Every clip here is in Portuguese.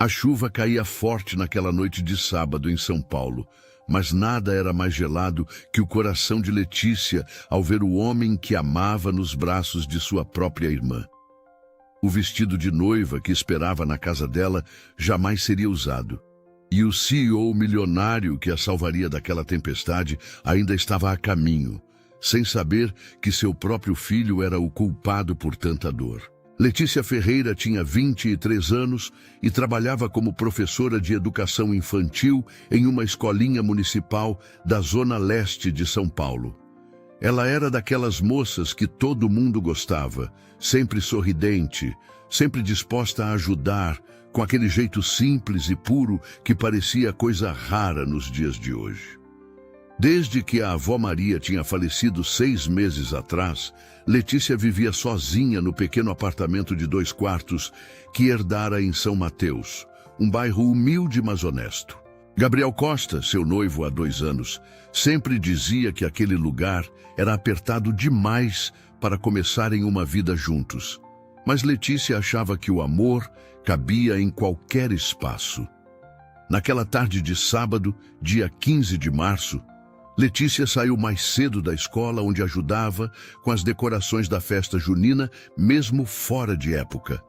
A chuva caía forte naquela noite de sábado em São Paulo, mas nada era mais gelado que o coração de Letícia ao ver o homem que amava nos braços de sua própria irmã. O vestido de noiva que esperava na casa dela jamais seria usado. E o CEO milionário que a salvaria daquela tempestade ainda estava a caminho, sem saber que seu próprio filho era o culpado por tanta dor. Letícia Ferreira tinha 23 anos e trabalhava como professora de educação infantil em uma escolinha municipal da zona leste de São Paulo. Ela era daquelas moças que todo mundo gostava, sempre sorridente, sempre disposta a ajudar, com aquele jeito simples e puro que parecia coisa rara nos dias de hoje. Desde que a avó Maria tinha falecido 6 meses atrás, Letícia vivia sozinha no pequeno apartamento de 2 quartos que herdara em São Mateus, um bairro humilde mas honesto. Gabriel Costa, seu noivo há 2 anos, sempre dizia que aquele lugar era apertado demais para começarem uma vida juntos. Mas Letícia achava que o amor cabia em qualquer espaço. Naquela tarde de sábado, dia 15 de março, Letícia saiu mais cedo da escola, onde ajudava com as decorações da festa junina, mesmo fora de época.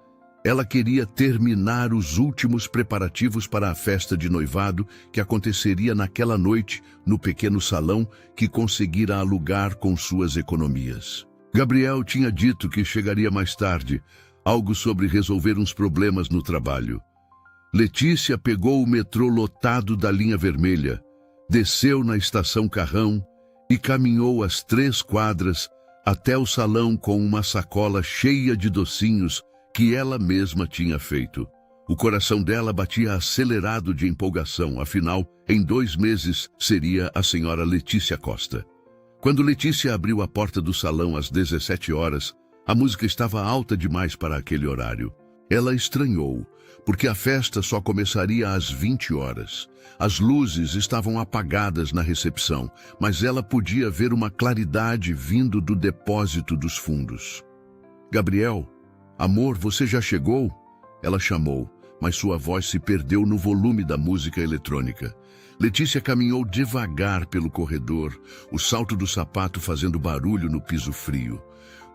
Ela queria terminar os últimos preparativos para a festa de noivado que aconteceria naquela noite no pequeno salão que conseguira alugar com suas economias. Gabriel tinha dito que chegaria mais tarde, algo sobre resolver uns problemas no trabalho. Letícia pegou o metrô lotado da linha vermelha, desceu na estação Carrão e caminhou as 3 quadras até o salão com uma sacola cheia de docinhos que ela mesma tinha feito. O coração dela batia acelerado de empolgação, afinal, em 2 meses seria a senhora Letícia Costa. Quando Letícia abriu a porta do salão às 17 horas, a música estava alta demais para aquele horário. Ela estranhou, porque a festa só começaria às 20 horas. As luzes estavam apagadas na recepção, mas ela podia ver uma claridade vindo do depósito dos fundos. Gabriel, amor, você já chegou? Ela chamou, mas sua voz se perdeu no volume da música eletrônica. Letícia caminhou devagar pelo corredor, o salto do sapato fazendo barulho no piso frio.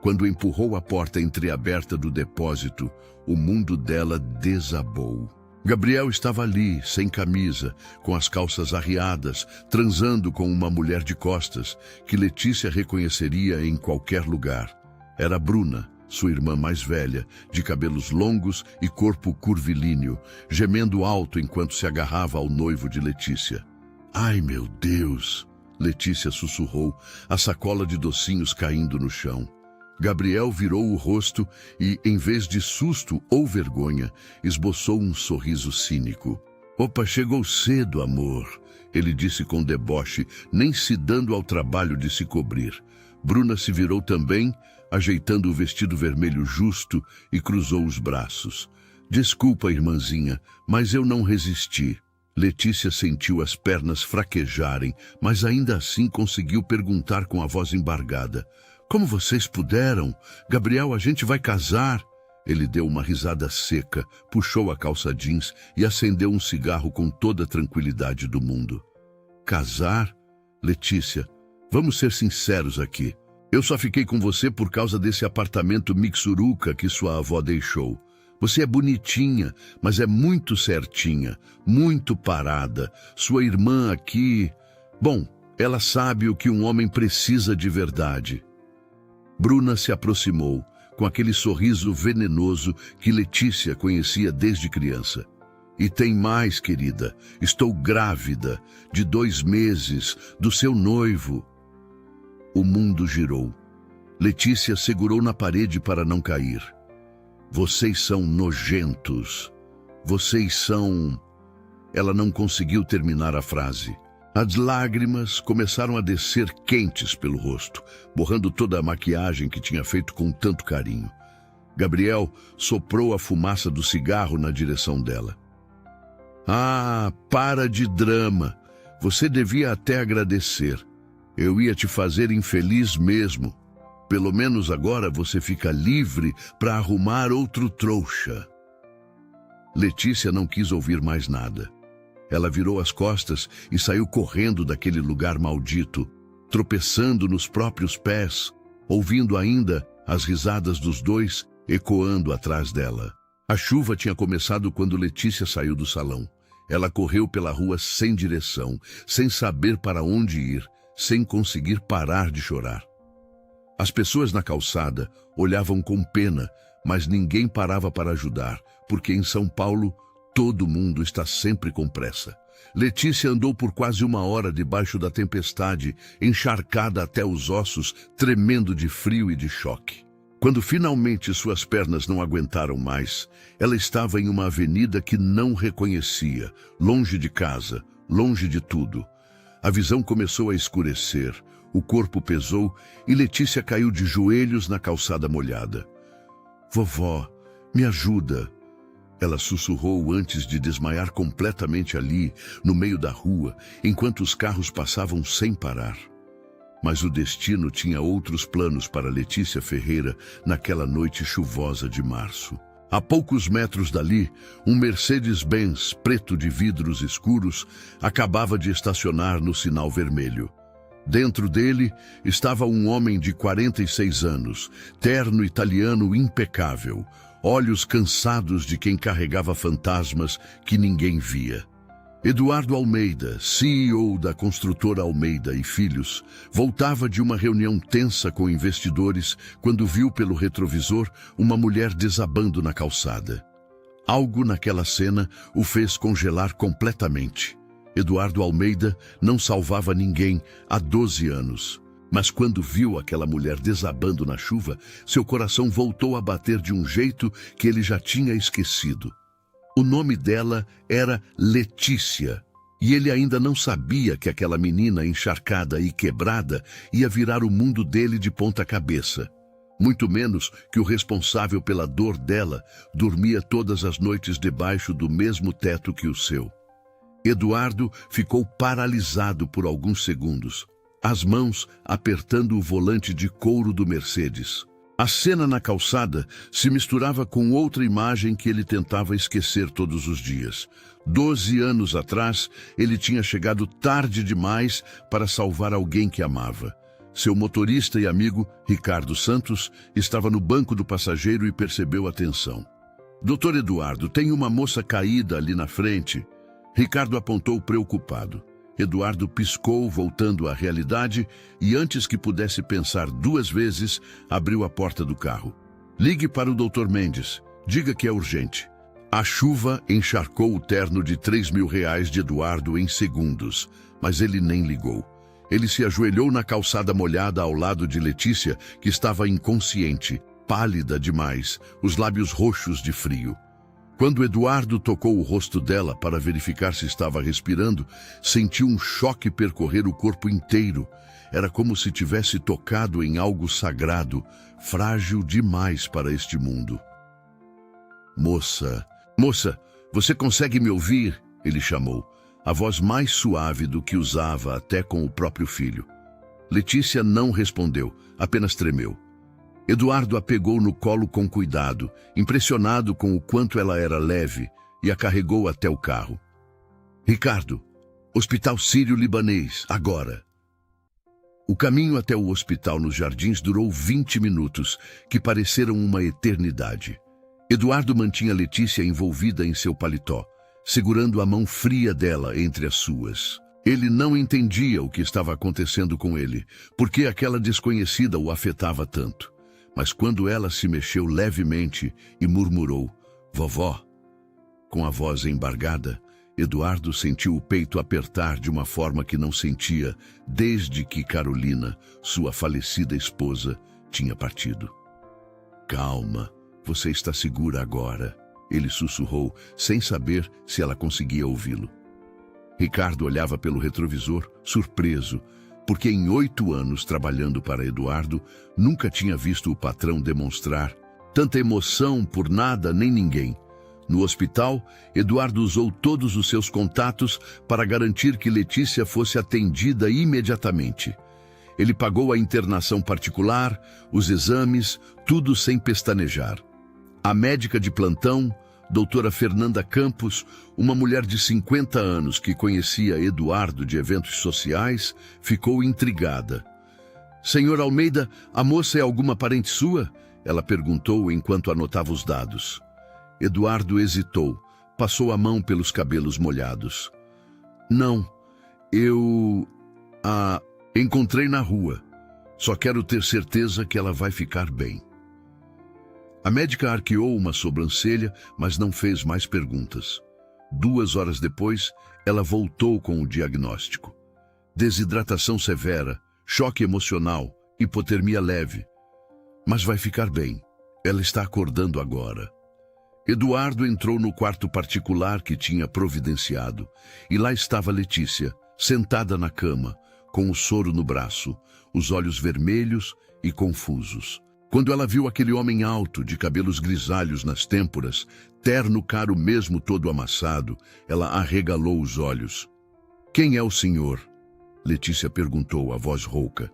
Quando empurrou a porta entreaberta do depósito, o mundo dela desabou. Gabriel estava ali, sem camisa, com as calças arriadas, transando com uma mulher de costas, que Letícia reconheceria em qualquer lugar. Era Bruna, sua irmã mais velha, de cabelos longos e corpo curvilíneo, gemendo alto enquanto se agarrava ao noivo de Letícia. Ai, meu Deus! Letícia sussurrou, a sacola de docinhos caindo no chão. Gabriel virou o rosto e, em vez de susto ou vergonha, esboçou um sorriso cínico. Opa, chegou cedo, amor, ele disse com deboche, nem se dando ao trabalho de se cobrir. Bruna se virou também, ajeitando o vestido vermelho justo e cruzou os braços. Desculpa, irmãzinha, mas eu não resisti. Letícia sentiu as pernas fraquejarem, mas ainda assim conseguiu perguntar com a voz embargada. Como vocês puderam? Gabriel, a gente vai casar. Ele deu uma risada seca, puxou a calça jeans e acendeu um cigarro com toda a tranquilidade do mundo. Casar? Letícia, vamos ser sinceros aqui. Eu só fiquei com você por causa desse apartamento mixuruca que sua avó deixou. Você é bonitinha, mas é muito certinha, muito parada. Sua irmã aqui... Bom, ela sabe o que um homem precisa de verdade. Bruna se aproximou, com aquele sorriso venenoso que Letícia conhecia desde criança. E tem mais, querida. Estou grávida, de 2 meses, do seu noivo. O mundo girou. Letícia segurou na parede para não cair. Vocês são nojentos. Vocês são... Ela não conseguiu terminar a frase. As lágrimas começaram a descer quentes pelo rosto, borrando toda a maquiagem que tinha feito com tanto carinho. Gabriel soprou a fumaça do cigarro na direção dela. Ah, para de drama. Você devia até agradecer. Eu ia te fazer infeliz mesmo. Pelo menos agora você fica livre para arrumar outro trouxa. Letícia não quis ouvir mais nada. Ela virou as costas e saiu correndo daquele lugar maldito, tropeçando nos próprios pés, ouvindo ainda as risadas dos dois ecoando atrás dela. A chuva tinha começado quando Letícia saiu do salão. Ela correu pela rua sem direção, sem saber para onde ir, sem conseguir parar de chorar. As pessoas na calçada olhavam com pena, mas ninguém parava para ajudar, porque em São Paulo todo mundo está sempre com pressa. Letícia andou por quase 1 hora debaixo da tempestade, encharcada até os ossos, tremendo de frio e de choque. Quando finalmente suas pernas não aguentaram mais, ela estava em uma avenida que não reconhecia, longe de casa, longe de tudo. A visão começou a escurecer, o corpo pesou e Letícia caiu de joelhos na calçada molhada. "Vovó, me ajuda!" Ela sussurrou antes de desmaiar completamente ali, no meio da rua, enquanto os carros passavam sem parar. Mas o destino tinha outros planos para Letícia Ferreira naquela noite chuvosa de março. A poucos metros dali, um Mercedes-Benz preto de vidros escuros acabava de estacionar no sinal vermelho. Dentro dele estava um homem de 46 anos, terno italiano impecável, olhos cansados de quem carregava fantasmas que ninguém via. Eduardo Almeida, CEO da construtora Almeida e Filhos, voltava de uma reunião tensa com investidores quando viu pelo retrovisor uma mulher desabando na calçada. Algo naquela cena o fez congelar completamente. Eduardo Almeida não salvava ninguém há 12 anos. Mas quando viu aquela mulher desabando na chuva, seu coração voltou a bater de um jeito que ele já tinha esquecido. O nome dela era Letícia, e ele ainda não sabia que aquela menina encharcada e quebrada ia virar o mundo dele de ponta cabeça. Muito menos que o responsável pela dor dela dormia todas as noites debaixo do mesmo teto que o seu. Eduardo ficou paralisado por alguns segundos, as mãos apertando o volante de couro do Mercedes. A cena na calçada se misturava com outra imagem que ele tentava esquecer todos os dias. 12 anos atrás, ele tinha chegado tarde demais para salvar alguém que amava. Seu motorista e amigo, Ricardo Santos, estava no banco do passageiro e percebeu a tensão. "Doutor Eduardo, tem uma moça caída ali na frente." Ricardo apontou preocupado. Eduardo piscou, voltando à realidade, e antes que pudesse pensar 2 vezes, abriu a porta do carro. "Ligue para o Dr. Mendes. Diga que é urgente." A chuva encharcou o terno de R$3.000 de Eduardo em segundos, mas ele nem ligou. Ele se ajoelhou na calçada molhada ao lado de Letícia, que estava inconsciente, pálida demais, os lábios roxos de frio. Quando Eduardo tocou o rosto dela para verificar se estava respirando, sentiu um choque percorrer o corpo inteiro. Era como se tivesse tocado em algo sagrado, frágil demais para este mundo. Moça, você consegue me ouvir?" Ele chamou, a voz mais suave do que usava até com o próprio filho. Letícia não respondeu, apenas tremeu. Eduardo a pegou no colo com cuidado, impressionado com o quanto ela era leve, e a carregou até o carro. "Ricardo, Hospital Sírio-Libanês, agora." O caminho até o hospital nos Jardins durou 20 minutos, que pareceram uma eternidade. Eduardo mantinha Letícia envolvida em seu paletó, segurando a mão fria dela entre as suas. Ele não entendia o que estava acontecendo com ele, porque aquela desconhecida o afetava tanto. Mas quando ela se mexeu levemente e murmurou, "Vovó", com a voz embargada, Eduardo sentiu o peito apertar de uma forma que não sentia desde que Carolina, sua falecida esposa, tinha partido. "Calma, você está segura agora", ele sussurrou, sem saber se ela conseguia ouvi-lo. Ricardo olhava pelo retrovisor, surpreso, porque em 8 anos trabalhando para Eduardo, nunca tinha visto o patrão demonstrar tanta emoção por nada nem ninguém. No hospital, Eduardo usou todos os seus contatos para garantir que Letícia fosse atendida imediatamente. Ele pagou a internação particular, os exames, tudo sem pestanejar. A médica de plantão, doutora Fernanda Campos, uma mulher de 50 anos que conhecia Eduardo de eventos sociais, ficou intrigada. Senhor Almeida, a moça é alguma parente sua? Ela perguntou enquanto anotava os dados. Eduardo hesitou, passou a mão pelos cabelos molhados. Não, eu a encontrei na rua. Só quero ter certeza que ela vai ficar bem. A médica arqueou uma sobrancelha, mas não fez mais perguntas. 2 horas depois, ela voltou com o diagnóstico. Desidratação severa, choque emocional, hipotermia leve. Mas vai ficar bem. Ela está acordando agora. Eduardo entrou no quarto particular que tinha providenciado, e lá estava Letícia, sentada na cama, com o soro no braço, os olhos vermelhos e confusos. Quando ela viu aquele homem alto, de cabelos grisalhos nas têmporas, terno caro mesmo todo amassado, ela arregalou os olhos. Quem é o senhor? Letícia perguntou, a voz rouca.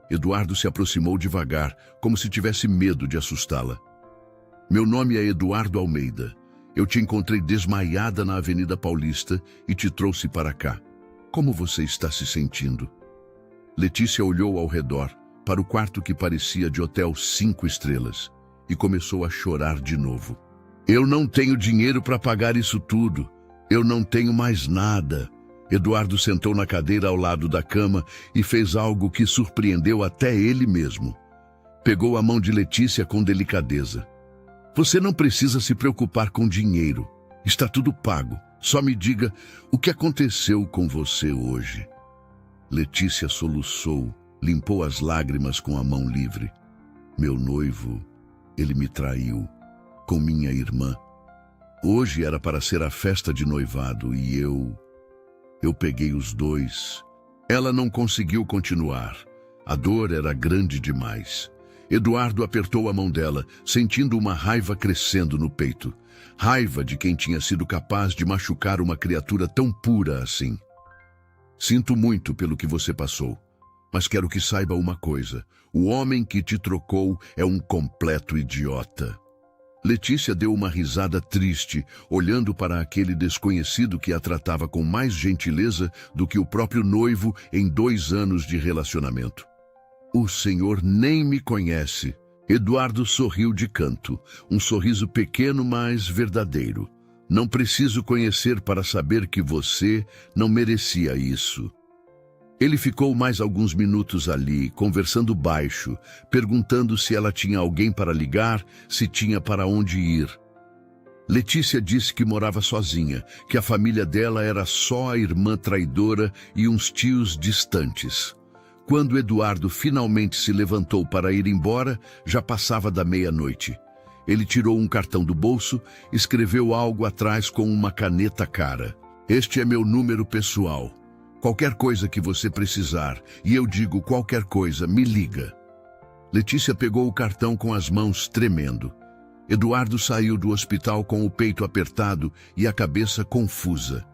Eduardo se aproximou devagar, como se tivesse medo de assustá-la. Meu nome é Eduardo Almeida. Eu te encontrei desmaiada na Avenida Paulista e te trouxe para cá. Como você está se sentindo? Letícia olhou ao redor, para o quarto que parecia de hotel 5 estrelas, e começou a chorar de novo. Eu não tenho dinheiro para pagar isso tudo. Eu não tenho mais nada. Eduardo sentou na cadeira ao lado da cama e fez algo que surpreendeu até ele mesmo. Pegou a mão de Letícia com delicadeza. Você não precisa se preocupar com dinheiro. Está tudo pago. Só me diga o que aconteceu com você hoje. Letícia soluçou, limpou as lágrimas com a mão livre. Meu noivo, ele me traiu, com minha irmã. Hoje era para ser a festa de noivado e eu peguei os dois. Ela não conseguiu continuar. A dor era grande demais. Eduardo apertou a mão dela, sentindo uma raiva crescendo no peito. Raiva de quem tinha sido capaz de machucar uma criatura tão pura assim. Sinto muito pelo que você passou, mas quero que saiba uma coisa. O homem que te trocou é um completo idiota. Letícia deu uma risada triste, olhando para aquele desconhecido que a tratava com mais gentileza do que o próprio noivo em 2 anos de relacionamento. O senhor nem me conhece. Eduardo sorriu de canto, um sorriso pequeno, mas verdadeiro. Não preciso conhecer para saber que você não merecia isso. Ele ficou mais alguns minutos ali, conversando baixo, perguntando se ela tinha alguém para ligar, se tinha para onde ir. Letícia disse que morava sozinha, que a família dela era só a irmã traidora e uns tios distantes. Quando Eduardo finalmente se levantou para ir embora, já passava da meia-noite. Ele tirou um cartão do bolso, escreveu algo atrás com uma caneta cara. Este é meu número pessoal. Qualquer coisa que você precisar, e eu digo qualquer coisa, me liga. Letícia pegou o cartão com as mãos tremendo. Eduardo saiu do hospital com o peito apertado e a cabeça confusa.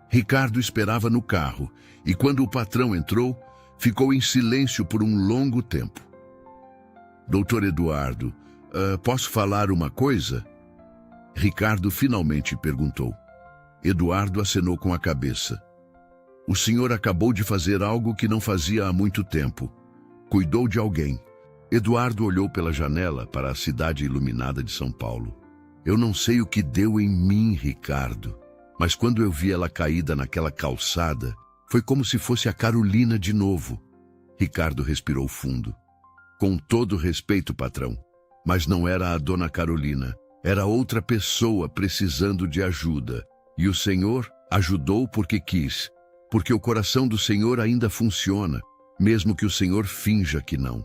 Ricardo esperava no carro, e quando o patrão entrou, ficou em silêncio por um longo tempo. Doutor Eduardo, posso falar uma coisa? Ricardo finalmente perguntou. Eduardo acenou com a cabeça. O senhor acabou de fazer algo que não fazia há muito tempo. Cuidou de alguém. Eduardo olhou pela janela para a cidade iluminada de São Paulo. Eu não sei o que deu em mim, Ricardo, mas quando eu vi ela caída naquela calçada, foi como se fosse a Carolina de novo. Ricardo respirou fundo. Com todo respeito, patrão, mas não era a dona Carolina. Era outra pessoa precisando de ajuda. E o senhor ajudou porque quis. Porque o coração do senhor ainda funciona, mesmo que o senhor finja que não.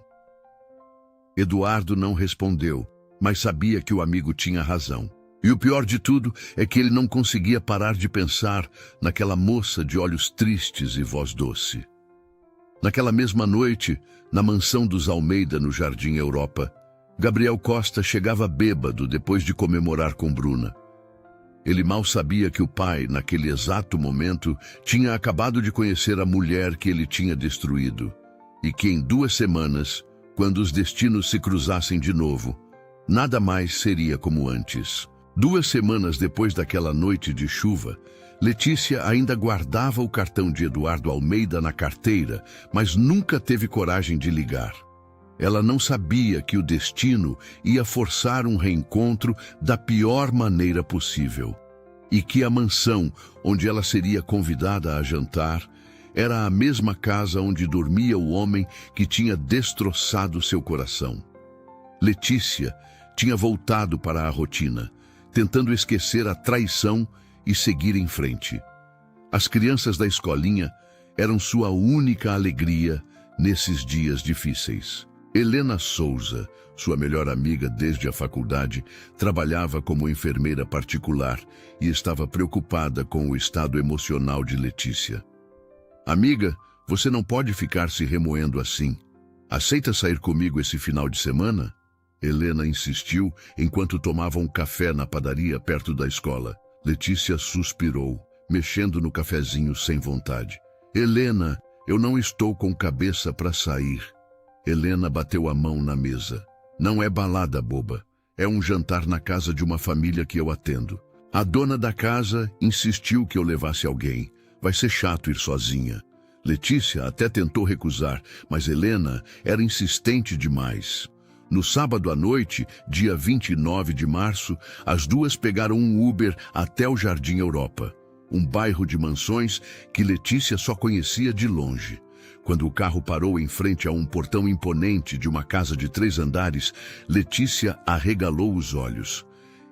Eduardo não respondeu, mas sabia que o amigo tinha razão. E o pior de tudo é que ele não conseguia parar de pensar naquela moça de olhos tristes e voz doce. Naquela mesma noite, na mansão dos Almeida, no Jardim Europa, Gabriel Costa chegava bêbado depois de comemorar com Bruna. Ele mal sabia que o pai, naquele exato momento, tinha acabado de conhecer a mulher que ele tinha destruído, e que em 2 semanas, quando os destinos se cruzassem de novo, nada mais seria como antes. 2 semanas depois daquela noite de chuva, Letícia ainda guardava o cartão de Eduardo Almeida na carteira, mas nunca teve coragem de ligar. Ela não sabia que o destino ia forçar um reencontro da pior maneira possível, e que a mansão onde ela seria convidada a jantar era a mesma casa onde dormia o homem que tinha destroçado seu coração. Letícia tinha voltado para a rotina, tentando esquecer a traição e seguir em frente. As crianças da escolinha eram sua única alegria nesses dias difíceis. Helena Souza, sua melhor amiga desde a faculdade, trabalhava como enfermeira particular e estava preocupada com o estado emocional de Letícia. Amiga, você não pode ficar se remoendo assim. Aceita sair comigo esse final de semana? Helena insistiu enquanto tomavam um café na padaria perto da escola. Letícia suspirou, mexendo no cafezinho sem vontade. Helena, eu não estou com cabeça para sair. Helena bateu a mão na mesa. Não é balada, boba. É um jantar na casa de uma família que eu atendo. A dona da casa insistiu que eu levasse alguém. Vai ser chato ir sozinha. Letícia até tentou recusar, mas Helena era insistente demais. No sábado à noite, dia 29 de março, as duas pegaram um Uber até o Jardim Europa, um bairro de mansões que Letícia só conhecia de longe. Quando o carro parou em frente a um portão imponente de uma casa de 3 andares, Letícia arregalou os olhos.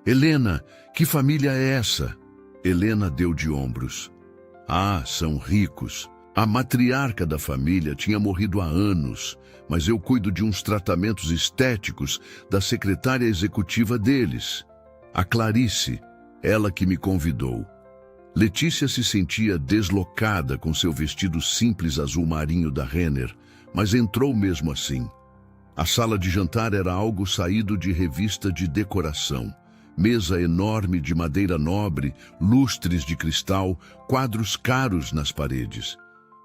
Helena, que família é essa? Helena deu de ombros. Ah, são ricos. A matriarca da família tinha morrido há anos, mas eu cuido de uns tratamentos estéticos da secretária executiva deles, a Clarice, ela que me convidou. Letícia se sentia deslocada com seu vestido simples azul marinho da Renner, mas entrou mesmo assim. A sala de jantar era algo saído de revista de decoração. Mesa enorme de madeira nobre, lustres de cristal, quadros caros nas paredes.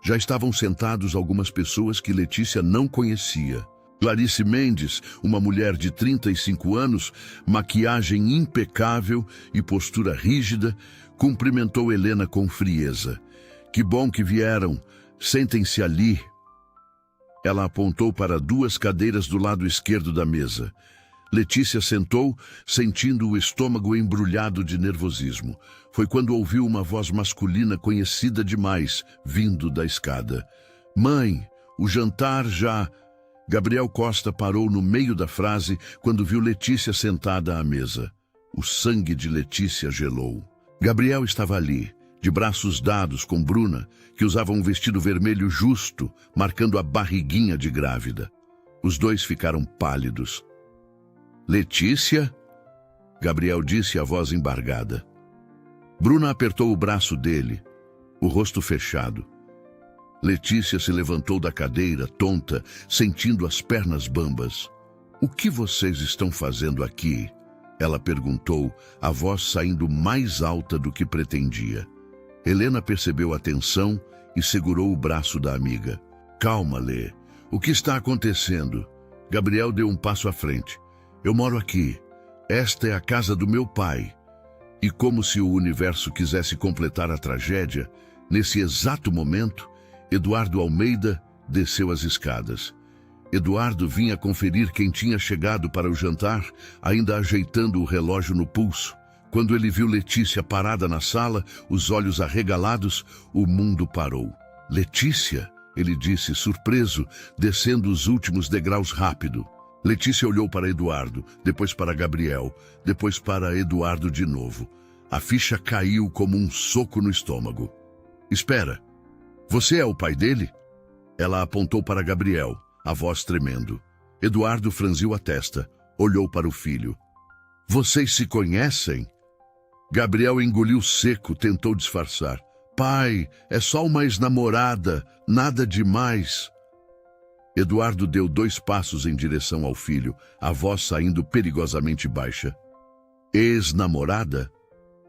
Já estavam sentados algumas pessoas que Letícia não conhecia. Clarice Mendes, uma mulher de 35 anos, maquiagem impecável e postura rígida, cumprimentou Helena com frieza. Que bom que vieram. Sentem-se ali. Ela apontou para 2 cadeiras do lado esquerdo da mesa. Letícia sentou, sentindo o estômago embrulhado de nervosismo. Foi quando ouviu uma voz masculina conhecida demais, vindo da escada. Mãe, o jantar já... Gabriel Costa parou no meio da frase quando viu Letícia sentada à mesa. O sangue de Letícia gelou. Gabriel estava ali, de braços dados com Bruna, que usava um vestido vermelho justo, marcando a barriguinha de grávida. Os dois ficaram pálidos. Letícia? Gabriel disse a voz embargada. Bruna apertou o braço dele, o rosto fechado. Letícia se levantou da cadeira, tonta, sentindo as pernas bambas. O que vocês estão fazendo aqui? Ela perguntou, a voz saindo mais alta do que pretendia. Helena percebeu a tensão e segurou o braço da amiga. Calma, Lê. O que está acontecendo? Gabriel deu um passo à frente. Eu moro aqui. Esta é a casa do meu pai. E como se o universo quisesse completar a tragédia, nesse exato momento, Eduardo Almeida desceu as escadas. Eduardo vinha conferir quem tinha chegado para o jantar, ainda ajeitando o relógio no pulso. Quando ele viu Letícia parada na sala, os olhos arregalados, o mundo parou. Letícia, ele disse, surpreso, descendo os últimos degraus rápido. Letícia olhou para Eduardo, depois para Gabriel, depois para Eduardo de novo. A ficha caiu como um soco no estômago. Espera, você é o pai dele? Ela apontou para Gabriel, a voz tremendo. Eduardo franziu a testa, olhou para o filho. Vocês se conhecem? Gabriel engoliu seco, tentou disfarçar. Pai, é só uma ex-namorada, nada demais. Eduardo deu 2 passos em direção ao filho, a voz saindo perigosamente baixa. Ex-namorada?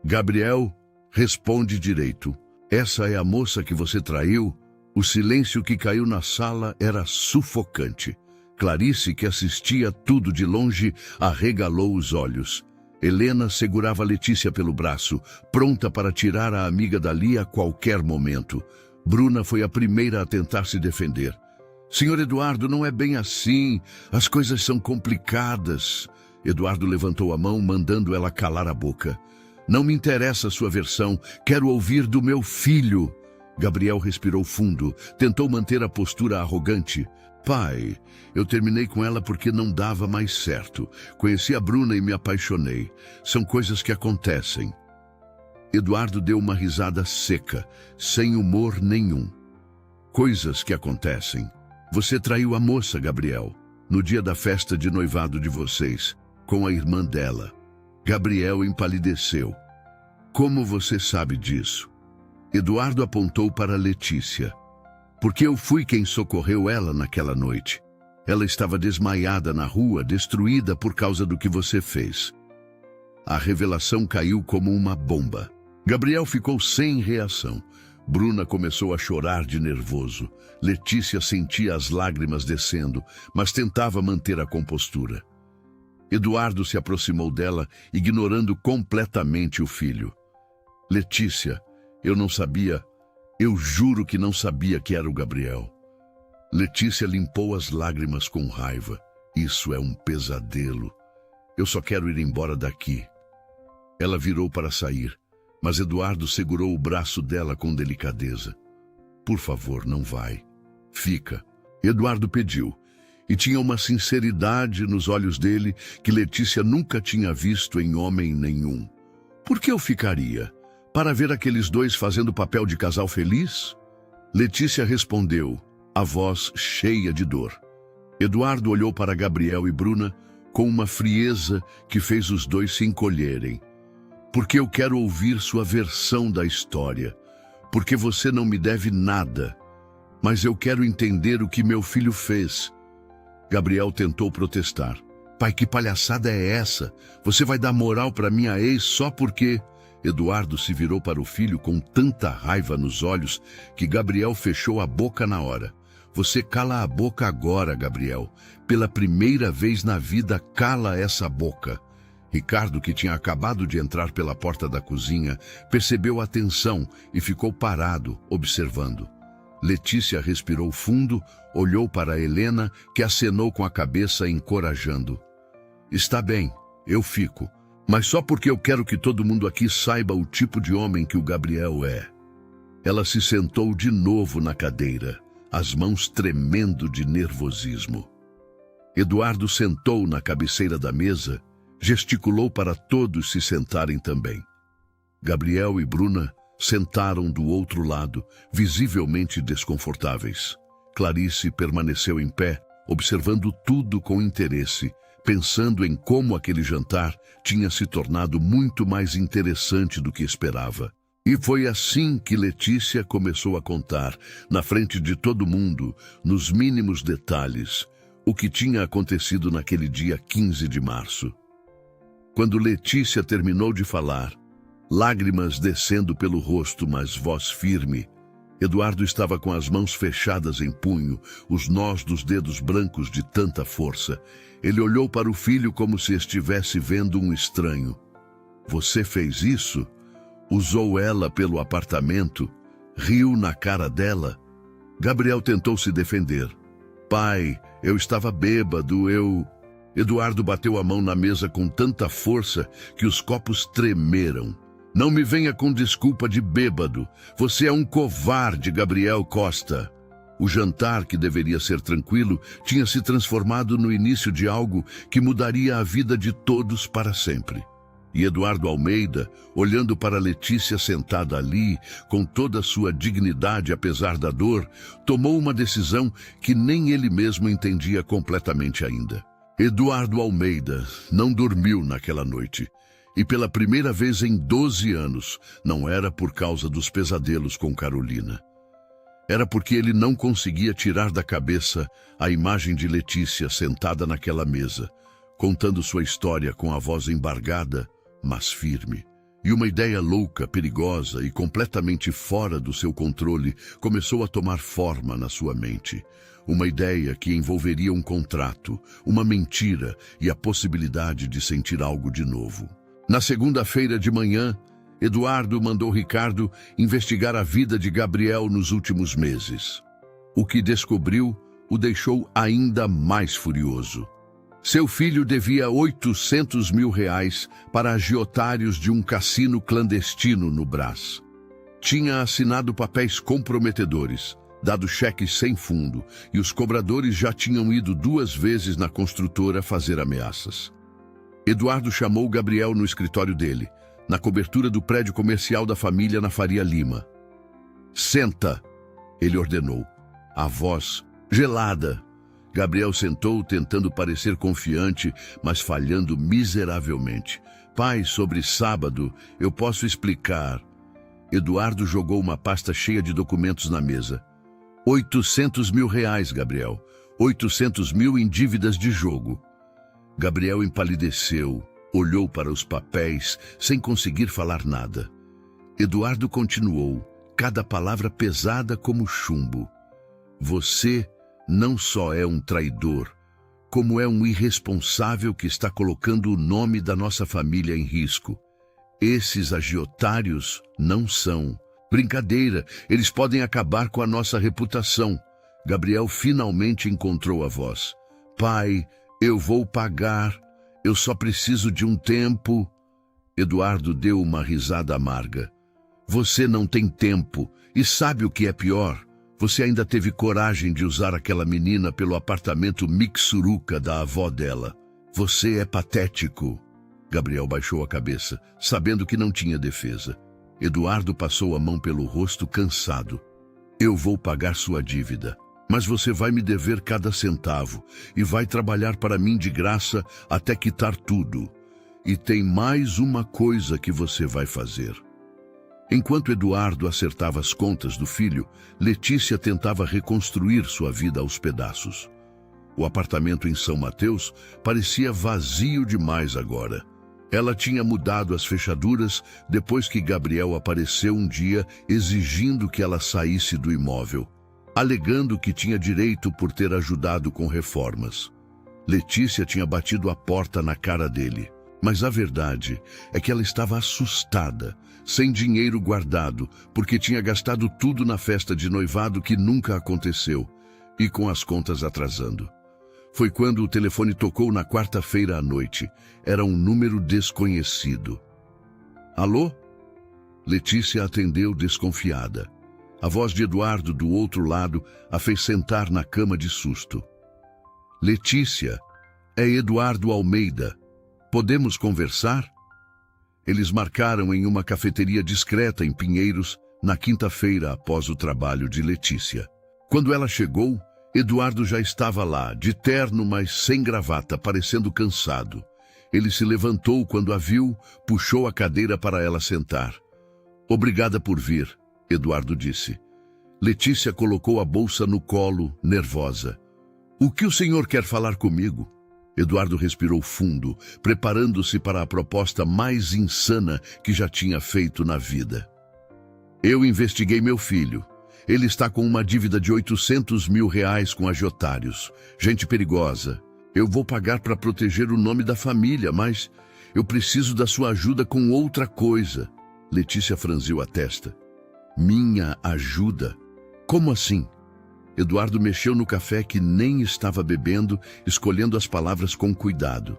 Gabriel, responde direito. Essa é a moça que você traiu? O silêncio que caiu na sala era sufocante. Clarice, que assistia tudo de longe, arregalou os olhos. Helena segurava Letícia pelo braço, pronta para tirar a amiga dali a qualquer momento. Bruna foi a primeira a tentar se defender. Senhor Eduardo, não é bem assim. As coisas são complicadas. Eduardo levantou a mão, mandando ela calar a boca. Não me interessa a sua versão. Quero ouvir do meu filho. Gabriel respirou fundo, tentou manter a postura arrogante. Pai, eu terminei com ela porque não dava mais certo. Conheci a Bruna e me apaixonei. São coisas que acontecem. Eduardo deu uma risada seca, sem humor nenhum. Coisas que acontecem. Você traiu a moça, Gabriel, no dia da festa de noivado de vocês, com a irmã dela. Gabriel empalideceu. Como você sabe disso? Eduardo apontou para Letícia. Porque eu fui quem socorreu ela naquela noite. Ela estava desmaiada na rua, destruída por causa do que você fez. A revelação caiu como uma bomba. Gabriel ficou sem reação. Bruna começou a chorar de nervoso. Letícia sentia as lágrimas descendo, mas tentava manter a compostura. Eduardo se aproximou dela, ignorando completamente o filho. Letícia, eu não sabia, eu juro que não sabia que era o Gabriel. Letícia limpou as lágrimas com raiva. Isso é um pesadelo. Eu só quero ir embora daqui. Ela virou para sair, mas Eduardo segurou o braço dela com delicadeza. Por favor, não vai. Fica. Eduardo pediu, e tinha uma sinceridade nos olhos dele que Letícia nunca tinha visto em homem nenhum. Por que eu ficaria? Para ver aqueles dois fazendo papel de casal feliz? Letícia respondeu, a voz cheia de dor. Eduardo olhou para Gabriel e Bruna com uma frieza que fez os dois se encolherem. Porque eu quero ouvir sua versão da história. Porque você não me deve nada. Mas eu quero entender o que meu filho fez. Gabriel tentou protestar. Pai, que palhaçada é essa? Você vai dar moral para minha ex só porque... Eduardo se virou para o filho com tanta raiva nos olhos que Gabriel fechou a boca na hora. Você cala a boca agora, Gabriel. Pela primeira vez na vida, cala essa boca. Ricardo, que tinha acabado de entrar pela porta da cozinha, percebeu a tensão e ficou parado, observando. Letícia respirou fundo, olhou para Helena, que acenou com a cabeça, encorajando. Está bem, eu fico. Mas só porque eu quero que todo mundo aqui saiba o tipo de homem que o Gabriel é. Ela se sentou de novo na cadeira, as mãos tremendo de nervosismo. Eduardo sentou na cabeceira da mesa, gesticulou para todos se sentarem também. Gabriel e Bruna sentaram do outro lado, visivelmente desconfortáveis. Clarice permaneceu em pé, observando tudo com interesse, pensando em como aquele jantar tinha se tornado muito mais interessante do que esperava. E foi assim que Letícia começou a contar, na frente de todo mundo, nos mínimos detalhes, o que tinha acontecido naquele dia 15 de março. Quando Letícia terminou de falar, lágrimas descendo pelo rosto, mas voz firme, Eduardo estava com as mãos fechadas em punho, os nós dos dedos brancos de tanta força. Ele olhou para o filho como se estivesse vendo um estranho. Você fez isso? Usou ela pelo apartamento? Riu na cara dela? Gabriel tentou se defender. Pai, eu estava bêbado, Eduardo bateu a mão na mesa com tanta força que os copos tremeram. Não me venha com desculpa de bêbado. Você é um covarde, Gabriel Costa. O jantar, que deveria ser tranquilo, tinha se transformado no início de algo que mudaria a vida de todos para sempre. E Eduardo Almeida, olhando para Letícia sentada ali, com toda a sua dignidade apesar da dor, tomou uma decisão que nem ele mesmo entendia completamente ainda. Eduardo Almeida não dormiu naquela noite. E pela primeira vez em 12 anos, não era por causa dos pesadelos com Carolina. Era porque ele não conseguia tirar da cabeça a imagem de Letícia sentada naquela mesa, contando sua história com a voz embargada, mas firme. E uma ideia louca, perigosa e completamente fora do seu controle começou a tomar forma na sua mente. Uma ideia que envolveria um contrato, uma mentira e a possibilidade de sentir algo de novo. Na segunda-feira de manhã, Eduardo mandou Ricardo investigar a vida de Gabriel nos últimos meses. O que descobriu o deixou ainda mais furioso. Seu filho devia R$ 800 mil para agiotários de um cassino clandestino no Brás. Tinha assinado papéis comprometedores, dado cheques sem fundo, e os cobradores já tinham ido 2 vezes na construtora fazer ameaças. Eduardo chamou Gabriel no escritório dele, na cobertura do prédio comercial da família na Faria Lima. "Senta", ele ordenou, a voz gelada. Gabriel sentou, tentando parecer confiante, mas falhando miseravelmente. "Pai, sobre sábado, eu posso explicar." Eduardo jogou uma pasta cheia de documentos na mesa. R$ 800 mil, Gabriel. 800 mil em dívidas de jogo. Gabriel empalideceu, olhou para os papéis, sem conseguir falar nada. Eduardo continuou, cada palavra pesada como chumbo. "Você não só é um traidor, como é um irresponsável que está colocando o nome da nossa família em risco. Esses agiotários não são brincadeira, eles podem acabar com a nossa reputação." Gabriel finalmente encontrou a voz. "Pai, eu vou pagar, eu só preciso de um tempo." Eduardo deu uma risada amarga. "Você não tem tempo, e sabe o que é pior? Você ainda teve coragem de usar aquela menina pelo apartamento mixuruca da avó dela. Você é patético." Gabriel baixou a cabeça, sabendo que não tinha defesa. Eduardo passou a mão pelo rosto, cansado. "Eu vou pagar sua dívida, mas você vai me dever cada centavo e vai trabalhar para mim de graça até quitar tudo. E tem mais uma coisa que você vai fazer." Enquanto Eduardo acertava as contas do filho, Letícia tentava reconstruir sua vida aos pedaços. O apartamento em São Mateus parecia vazio demais agora. Ela tinha mudado as fechaduras depois que Gabriel apareceu um dia exigindo que ela saísse do imóvel, alegando que tinha direito por ter ajudado com reformas. Letícia tinha batido a porta na cara dele, mas a verdade é que ela estava assustada, sem dinheiro guardado, porque tinha gastado tudo na festa de noivado que nunca aconteceu, e com as contas atrasando. Foi quando o telefone tocou na quarta-feira à noite. Era um número desconhecido. "Alô?" Letícia atendeu desconfiada. A voz de Eduardo do outro lado a fez sentar na cama de susto. "Letícia, é Eduardo Almeida. Podemos conversar?" Eles marcaram em uma cafeteria discreta em Pinheiros, na quinta-feira após o trabalho de Letícia. Quando ela chegou, Eduardo já estava lá, de terno, mas sem gravata, parecendo cansado. Ele se levantou quando a viu, puxou a cadeira para ela sentar. "Obrigada por vir", Eduardo disse. Letícia colocou a bolsa no colo, nervosa. "O que o senhor quer falar comigo?" Eduardo respirou fundo, preparando-se para a proposta mais insana que já tinha feito na vida. "Eu investiguei meu filho. Ele está com uma dívida de R$ 800 mil com agiotários. Gente perigosa. Eu vou pagar para proteger o nome da família, mas eu preciso da sua ajuda com outra coisa." Letícia franziu a testa. "Minha ajuda? Como assim?" Eduardo mexeu no café que nem estava bebendo, escolhendo as palavras com cuidado.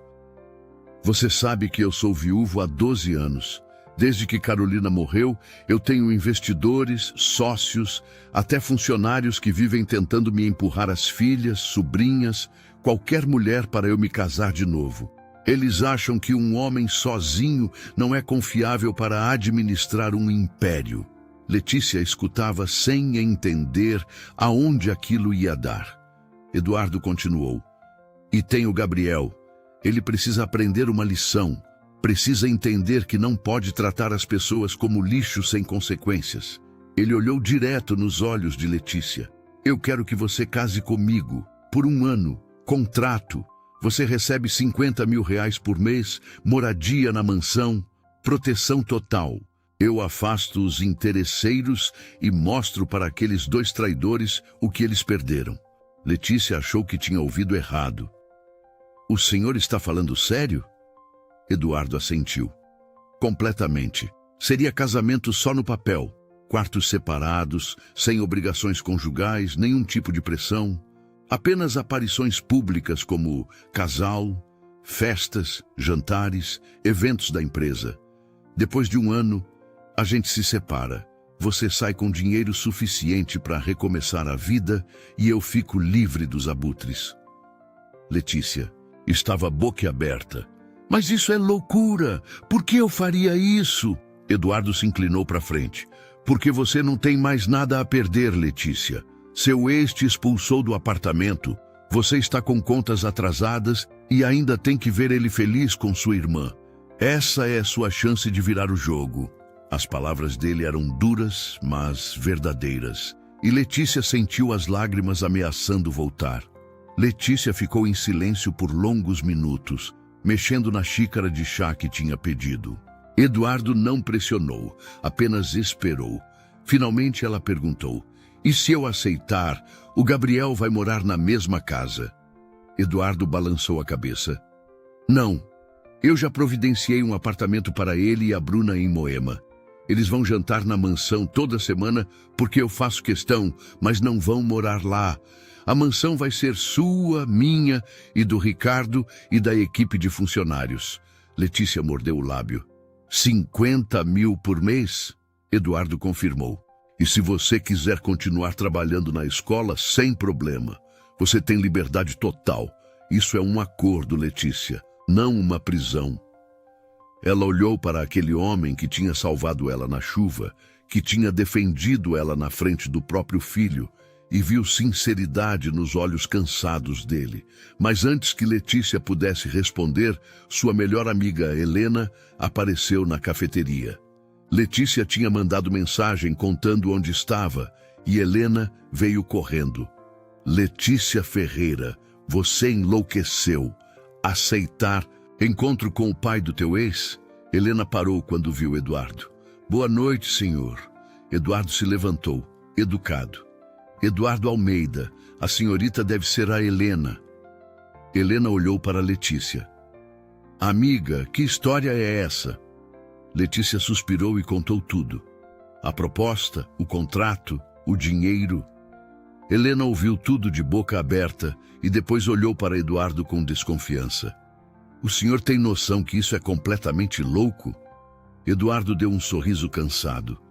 "Você sabe que eu sou viúvo há 12 anos. Desde que Carolina morreu, eu tenho investidores, sócios, até funcionários que vivem tentando me empurrar as filhas, sobrinhas, qualquer mulher para eu me casar de novo. Eles acham que um homem sozinho não é confiável para administrar um império." Letícia escutava sem entender aonde aquilo ia dar. Eduardo continuou. "E tem o Gabriel. Ele precisa aprender uma lição. Precisa entender que não pode tratar as pessoas como lixo sem consequências." Ele olhou direto nos olhos de Letícia. "Eu quero que você case comigo, por 1 ano, contrato. Você recebe R$ 50 mil por mês, moradia na mansão, proteção total. Eu afasto os interesseiros e mostro para aqueles 2 traidores o que eles perderam." Letícia achou que tinha ouvido errado. "O senhor está falando sério?" Eduardo assentiu. Completamente. Seria casamento só no papel. Quartos separados, sem obrigações conjugais, nenhum tipo de pressão. Apenas aparições públicas como casal, festas, jantares, eventos da empresa. Depois de um ano, a gente se separa. Você sai com dinheiro suficiente para recomeçar a vida e eu fico livre dos abutres. Letícia estava boquiaberta. Mas isso é loucura! Por que eu faria isso? Eduardo se inclinou para frente. Porque você não tem mais nada a perder, Letícia. Seu ex te expulsou do apartamento. Você está com contas atrasadas e ainda tem que ver ele feliz com sua irmã. Essa é a sua chance de virar o jogo. As palavras dele eram duras, mas verdadeiras. E Letícia sentiu as lágrimas ameaçando voltar. Letícia ficou em silêncio por longos minutos, mexendo na xícara de chá que tinha pedido. Eduardo não pressionou, apenas esperou. Finalmente ela perguntou: e se eu aceitar, o Gabriel vai morar na mesma casa? Eduardo balançou a cabeça. Não. Eu já providenciei um apartamento para ele e a Bruna em Moema. Eles vão jantar na mansão toda semana porque eu faço questão, mas não vão morar lá. A mansão vai ser sua, minha e do Ricardo e da equipe de funcionários. Letícia mordeu o lábio. 50 mil por mês? Eduardo confirmou. E se você quiser continuar trabalhando na escola, sem problema. Você tem liberdade total. Isso é um acordo, Letícia, não uma prisão. Ela olhou para aquele homem que tinha salvado ela na chuva, que tinha defendido ela na frente do próprio filho, e viu sinceridade nos olhos cansados dele. Mas antes que Letícia pudesse responder, sua melhor amiga, Helena, apareceu na cafeteria. Letícia tinha mandado mensagem contando onde estava, e Helena veio correndo. Letícia Ferreira, você enlouqueceu. Aceitar encontro com o pai do teu ex? Helena parou quando viu Eduardo. Boa noite, senhor. Eduardo se levantou, educado. Eduardo Almeida, a senhorita deve ser a Helena. Helena olhou para Letícia. Amiga, que história é essa? Letícia suspirou e contou tudo. A proposta, o contrato, o dinheiro. Helena ouviu tudo de boca aberta e depois olhou para Eduardo com desconfiança. O senhor tem noção que isso é completamente louco? Eduardo deu um sorriso cansado.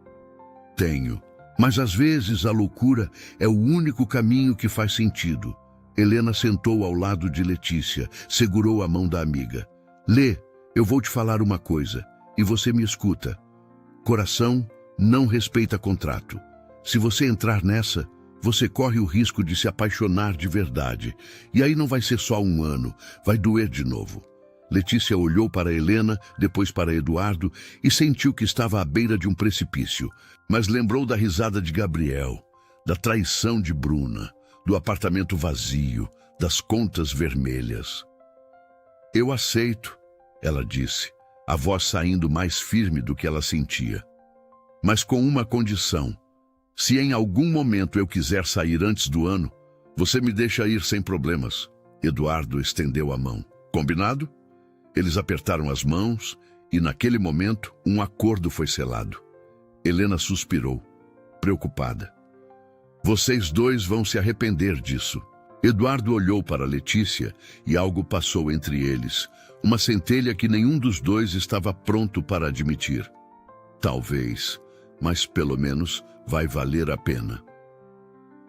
Tenho. Mas às vezes a loucura é o único caminho que faz sentido. Helena sentou ao lado de Letícia, segurou a mão da amiga. Lê, eu vou te falar uma coisa, e você me escuta. Coração não respeita contrato. Se você entrar nessa, você corre o risco de se apaixonar de verdade. E aí não vai ser só um ano, vai doer de novo. Letícia olhou para Helena, depois para Eduardo e sentiu que estava à beira de um precipício, mas lembrou da risada de Gabriel, da traição de Bruna, do apartamento vazio, das contas vermelhas. Eu aceito, ela disse, a voz saindo mais firme do que ela sentia. Mas com uma condição. Se em algum momento eu quiser sair antes do ano, você me deixa ir sem problemas. Eduardo estendeu a mão. Combinado? Eles apertaram as mãos e, naquele momento, um acordo foi selado. Helena suspirou, preocupada. Vocês dois vão se arrepender disso. Eduardo olhou para Letícia e algo passou entre eles, uma centelha que nenhum dos dois estava pronto para admitir. Talvez, mas pelo menos vai valer a pena.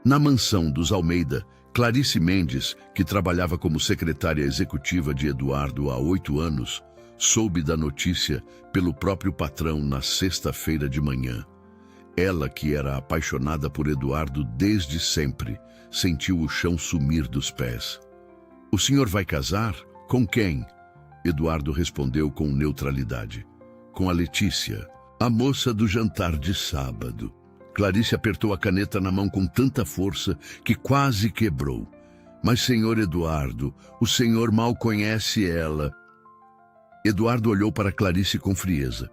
Na mansão dos Almeida, Clarice Mendes, que trabalhava como secretária executiva de Eduardo há 8 anos, soube da notícia pelo próprio patrão na sexta-feira de manhã. Ela, que era apaixonada por Eduardo desde sempre, sentiu o chão sumir dos pés. O senhor vai casar? Com quem? Eduardo respondeu com neutralidade. Com a Letícia, a moça do jantar de sábado. Clarice apertou a caneta na mão com tanta força que quase quebrou. Mas, senhor Eduardo, o senhor mal conhece ela. Eduardo olhou para Clarice com frieza.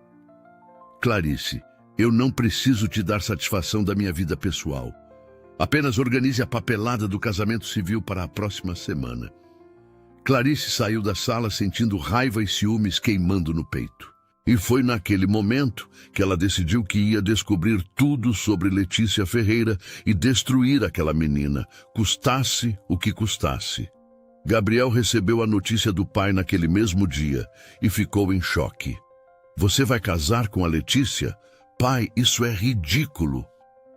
Clarice, eu não preciso te dar satisfação da minha vida pessoal. Apenas organize a papelada do casamento civil para a próxima semana. Clarice saiu da sala sentindo raiva e ciúmes queimando no peito. E foi naquele momento que ela decidiu que ia descobrir tudo sobre Letícia Ferreira e destruir aquela menina, custasse o que custasse. Gabriel recebeu a notícia do pai naquele mesmo dia e ficou em choque. Você vai casar com a Letícia? Pai, isso é ridículo.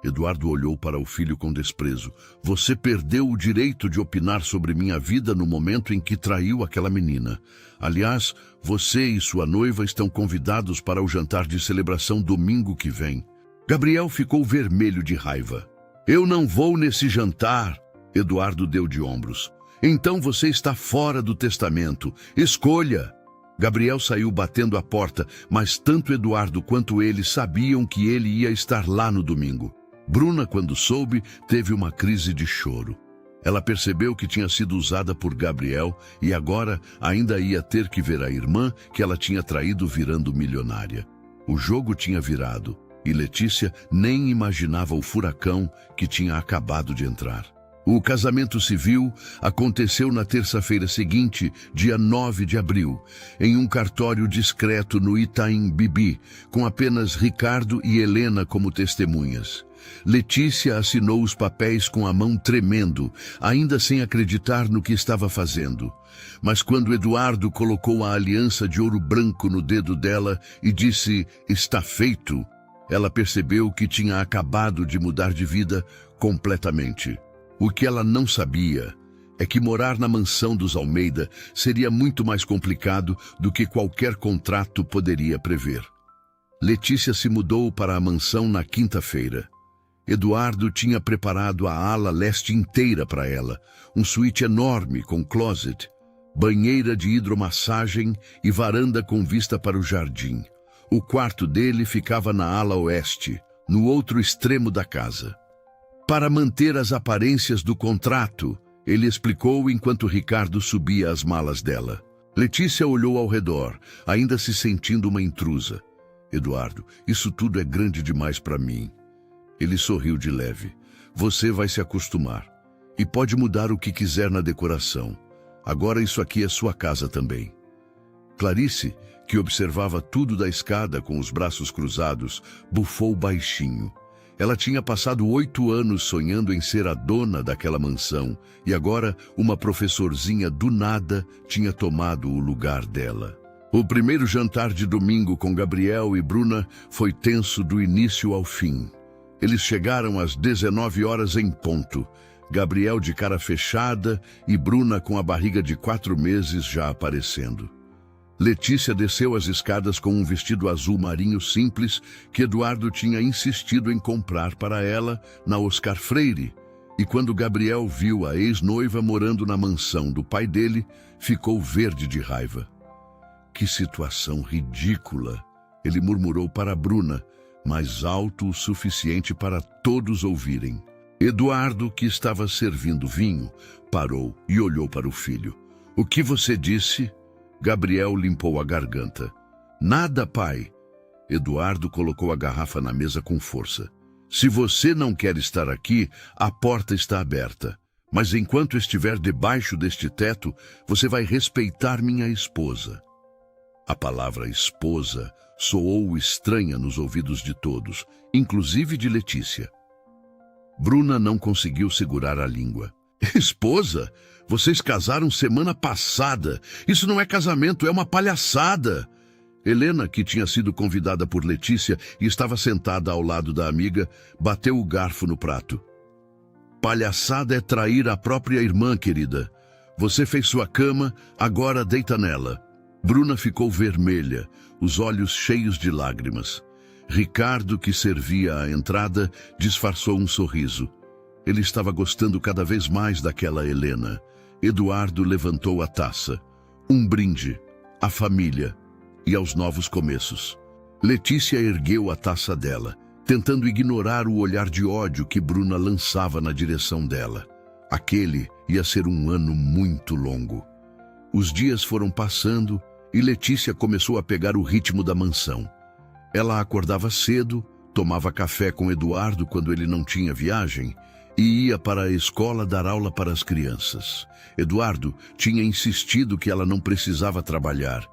Eduardo olhou para o filho com desprezo. Você perdeu o direito de opinar sobre minha vida no momento em que traiu aquela menina. Aliás, você e sua noiva estão convidados para o jantar de celebração domingo que vem. Gabriel ficou vermelho de raiva. Eu não vou nesse jantar. Eduardo deu de ombros. Então você está fora do testamento. Escolha. Gabriel saiu batendo a porta, mas tanto Eduardo quanto ele sabiam que ele ia estar lá no domingo. Bruna, quando soube, teve uma crise de choro. Ela percebeu que tinha sido usada por Gabriel e agora ainda ia ter que ver a irmã que ela tinha traído virando milionária. O jogo tinha virado e Letícia nem imaginava o furacão que tinha acabado de entrar. O casamento civil aconteceu na terça-feira seguinte, dia 9 de abril, em um cartório discreto no Itaim Bibi, com apenas Ricardo e Helena como testemunhas. Letícia assinou os papéis com a mão tremendo, ainda sem acreditar no que estava fazendo. Mas quando Eduardo colocou a aliança de ouro branco no dedo dela e disse, está feito, ela percebeu que tinha acabado de mudar de vida completamente. O que ela não sabia é que morar na mansão dos Almeida seria muito mais complicado do que qualquer contrato poderia prever. Letícia se mudou para a mansão na quinta-feira. Eduardo tinha preparado a ala leste inteira para ela, um suíte enorme com closet, banheira de hidromassagem e varanda com vista para o jardim. O quarto dele ficava na ala oeste, no outro extremo da casa. Para manter as aparências do contrato, ele explicou enquanto Ricardo subia as malas dela. Letícia olhou ao redor, ainda se sentindo uma intrusa. Eduardo, isso tudo é grande demais para mim. Ele sorriu de leve. Você vai se acostumar. E pode mudar o que quiser na decoração. Agora isso aqui é sua casa também. Clarice, que observava tudo da escada com os braços cruzados, bufou baixinho. Ela tinha passado 8 anos sonhando em ser a dona daquela mansão e agora uma professorzinha do nada tinha tomado o lugar dela. O primeiro jantar de domingo com Gabriel e Bruna foi tenso do início ao fim. Eles chegaram às 19 horas em ponto, Gabriel de cara fechada e Bruna com a barriga de 4 meses já aparecendo. Letícia desceu as escadas com um vestido azul marinho simples que Eduardo tinha insistido em comprar para ela na Oscar Freire. E quando Gabriel viu a ex-noiva morando na mansão do pai dele, ficou verde de raiva. Que situação ridícula! Ele murmurou para Bruna, mais alto o suficiente para todos ouvirem. Eduardo, que estava servindo vinho, parou e olhou para o filho. O que você disse? Gabriel limpou a garganta. Nada, pai. Eduardo colocou a garrafa na mesa com força. Se você não quer estar aqui, a porta está aberta. Mas enquanto estiver debaixo deste teto, você vai respeitar minha esposa. A palavra esposa soou estranha nos ouvidos de todos, inclusive de Letícia. Bruna não conseguiu segurar a língua. Esposa? Vocês casaram semana passada. Isso não é casamento, é uma palhaçada. Helena, que tinha sido convidada por Letícia e estava sentada ao lado da amiga, bateu o garfo no prato. Palhaçada é trair a própria irmã, querida. Você fez sua cama, agora deita nela. Bruna ficou vermelha, os olhos cheios de lágrimas. Ricardo, que servia a entrada, disfarçou um sorriso. Ele estava gostando cada vez mais daquela Helena. Eduardo levantou a taça. Um brinde, à família e aos novos começos. Letícia ergueu a taça dela, tentando ignorar o olhar de ódio que Bruna lançava na direção dela. Aquele ia ser um ano muito longo. Os dias foram passando e Letícia começou a pegar o ritmo da mansão. Ela acordava cedo, tomava café com Eduardo quando ele não tinha viagem e ia para a escola dar aula para as crianças. Eduardo tinha insistido que ela não precisava trabalhar,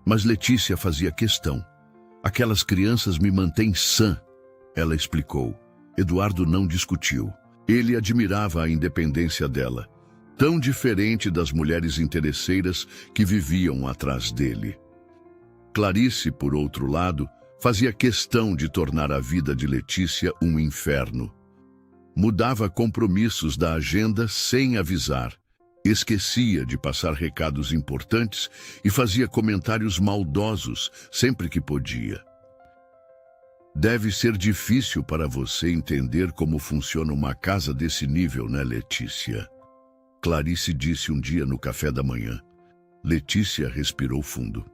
mas Letícia fazia questão. Aquelas crianças me mantêm sã, ela explicou. Eduardo não discutiu. Ele admirava a independência dela, tão diferente das mulheres interesseiras que viviam atrás dele. Clarice, por outro lado, fazia questão de tornar a vida de Letícia um inferno. Mudava compromissos da agenda sem avisar, esquecia de passar recados importantes e fazia comentários maldosos sempre que podia. Deve ser difícil para você entender como funciona uma casa desse nível, né, Letícia? Clarice disse um dia no café da manhã. Letícia respirou fundo.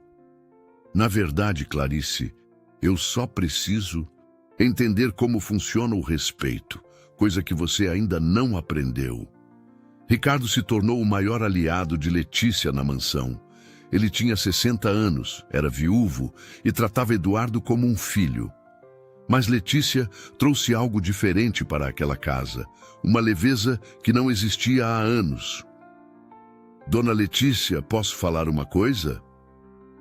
Na verdade, Clarice, eu só preciso entender como funciona o respeito, coisa que você ainda não aprendeu. Ricardo se tornou o maior aliado de Letícia na mansão. Ele tinha 60 anos, era viúvo e tratava Eduardo como um filho. Mas Letícia trouxe algo diferente para aquela casa, uma leveza que não existia há anos. Dona Letícia, posso falar uma coisa?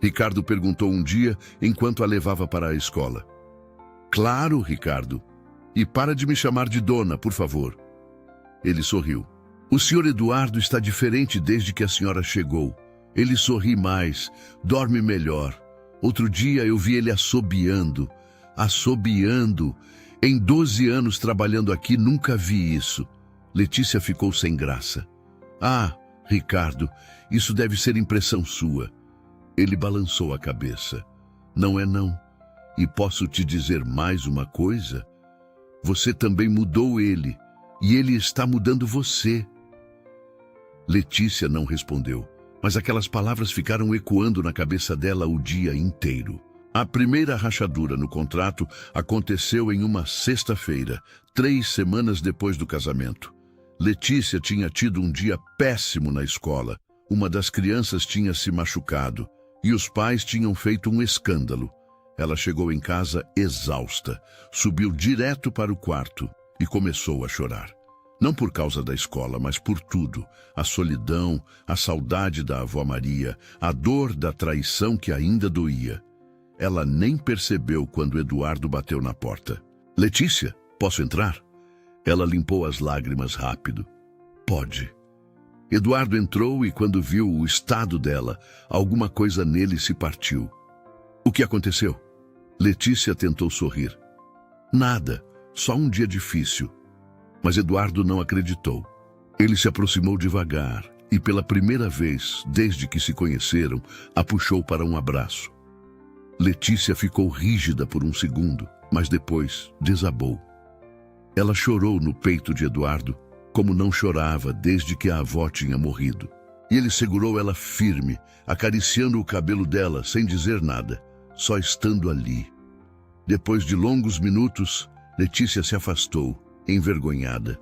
Ricardo perguntou um dia enquanto a levava para a escola. Claro, Ricardo. E para de me chamar de dona, por favor. Ele sorriu. O senhor Eduardo está diferente desde que a senhora chegou. Ele sorri mais, dorme melhor. Outro dia eu vi ele assobiando. Em 12 anos trabalhando aqui, nunca vi isso. Letícia ficou sem graça. Ah, Ricardo, isso deve ser impressão sua. Ele balançou a cabeça. Não é não. E posso te dizer mais uma coisa? Você também mudou ele, e ele está mudando você. Letícia não respondeu, mas aquelas palavras ficaram ecoando na cabeça dela o dia inteiro. A primeira rachadura no contrato aconteceu em uma sexta-feira, 3 semanas depois do casamento. Letícia tinha tido um dia péssimo na escola. Uma das crianças tinha se machucado e os pais tinham feito um escândalo. Ela chegou em casa exausta, subiu direto para o quarto e começou a chorar. Não por causa da escola, mas por tudo. A solidão, a saudade da avó Maria, a dor da traição que ainda doía. Ela nem percebeu quando Eduardo bateu na porta. Letícia, posso entrar? Ela limpou as lágrimas rápido. Pode. Eduardo entrou e quando viu o estado dela, alguma coisa nele se partiu. O que aconteceu? Letícia tentou sorrir. Nada, só um dia difícil. Mas Eduardo não acreditou. Ele se aproximou devagar e pela primeira vez, desde que se conheceram, a puxou para um abraço. Letícia ficou rígida por um segundo, mas depois desabou. Ela chorou no peito de Eduardo, como não chorava desde que a avó tinha morrido. E ele segurou ela firme, acariciando o cabelo dela sem dizer nada, só estando ali. Depois de longos minutos, Letícia se afastou, envergonhada.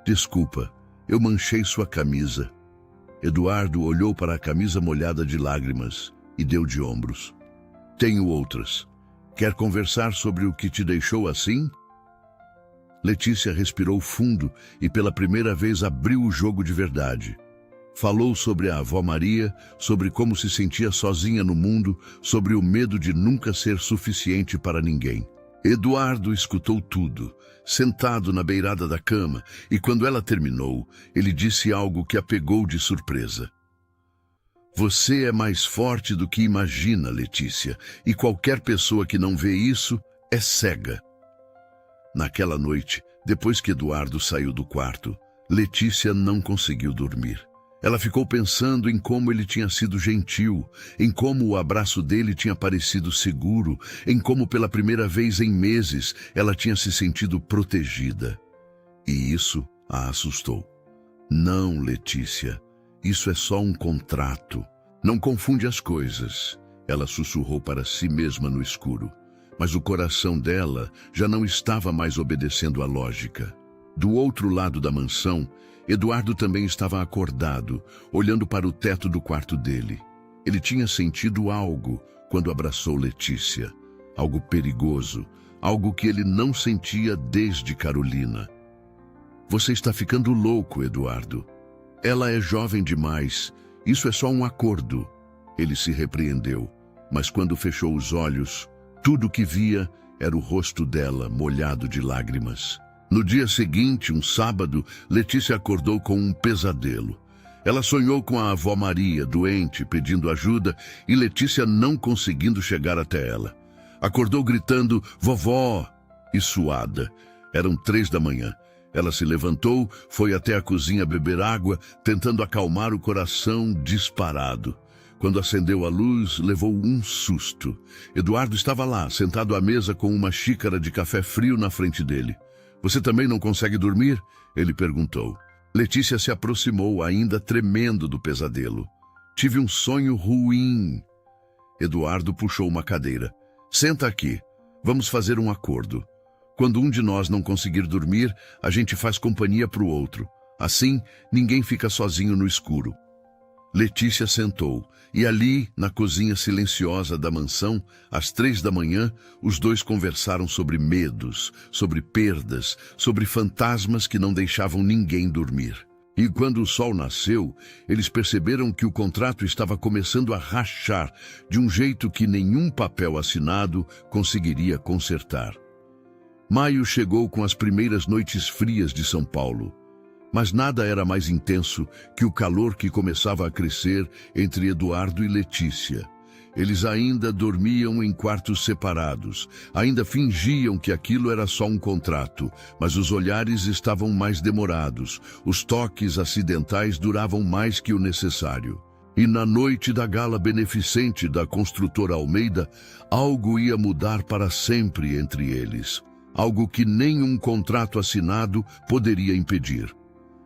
Desculpa, eu manchei sua camisa. Eduardo olhou para a camisa molhada de lágrimas e deu de ombros. Tenho outras. Quer conversar sobre o que te deixou assim? Letícia respirou fundo e pela primeira vez abriu o jogo de verdade. Falou sobre a avó Maria, sobre como se sentia sozinha no mundo, sobre o medo de nunca ser suficiente para ninguém. Eduardo escutou tudo, sentado na beirada da cama, e quando ela terminou, ele disse algo que a pegou de surpresa. Você é mais forte do que imagina, Letícia, e qualquer pessoa que não vê isso é cega. Naquela noite, depois que Eduardo saiu do quarto, Letícia não conseguiu dormir. Ela ficou pensando em como ele tinha sido gentil, em como o abraço dele tinha parecido seguro, em como pela primeira vez em meses ela tinha se sentido protegida. E isso a assustou. Não, Letícia, isso é só um contrato. Não confunde as coisas, ela sussurrou para si mesma no escuro. Mas o coração dela já não estava mais obedecendo à lógica. Do outro lado da mansão, Eduardo também estava acordado, olhando para o teto do quarto dele. Ele tinha sentido algo quando abraçou Letícia. Algo perigoso, algo que ele não sentia desde Carolina. Você está ficando louco, Eduardo. Ela é jovem demais. Isso é só um acordo. Ele se repreendeu, mas quando fechou os olhos, Tudo o que via era o rosto dela molhado de lágrimas. No dia seguinte, um sábado, Letícia acordou com um pesadelo. Ela sonhou com a avó Maria, doente, pedindo ajuda, e Letícia não conseguindo chegar até ela. Acordou gritando, vovó, e suada. Eram 3 da manhã. Ela se levantou, foi até a cozinha beber água, tentando acalmar o coração disparado. Quando acendeu a luz, levou um susto. Eduardo estava lá, sentado à mesa com uma xícara de café frio na frente dele. Você também não consegue dormir? Ele perguntou. Letícia se aproximou, ainda tremendo do pesadelo. Tive um sonho ruim. Eduardo puxou uma cadeira. Senta aqui. Vamos fazer um acordo. Quando um de nós não conseguir dormir, a gente faz companhia para o outro. Assim, ninguém fica sozinho no escuro. Letícia sentou, e ali, na cozinha silenciosa da mansão, às 3 da manhã, os dois conversaram sobre medos, sobre perdas, sobre fantasmas que não deixavam ninguém dormir. E quando o sol nasceu, eles perceberam que o contrato estava começando a rachar de um jeito que nenhum papel assinado conseguiria consertar. Maio chegou com as primeiras noites frias de São Paulo. Mas nada era mais intenso que o calor que começava a crescer entre Eduardo e Letícia. Eles ainda dormiam em quartos separados, ainda fingiam que aquilo era só um contrato, mas os olhares estavam mais demorados, os toques acidentais duravam mais que o necessário. E na noite da gala beneficente da construtora Almeida, algo ia mudar para sempre entre eles, algo que nenhum contrato assinado poderia impedir.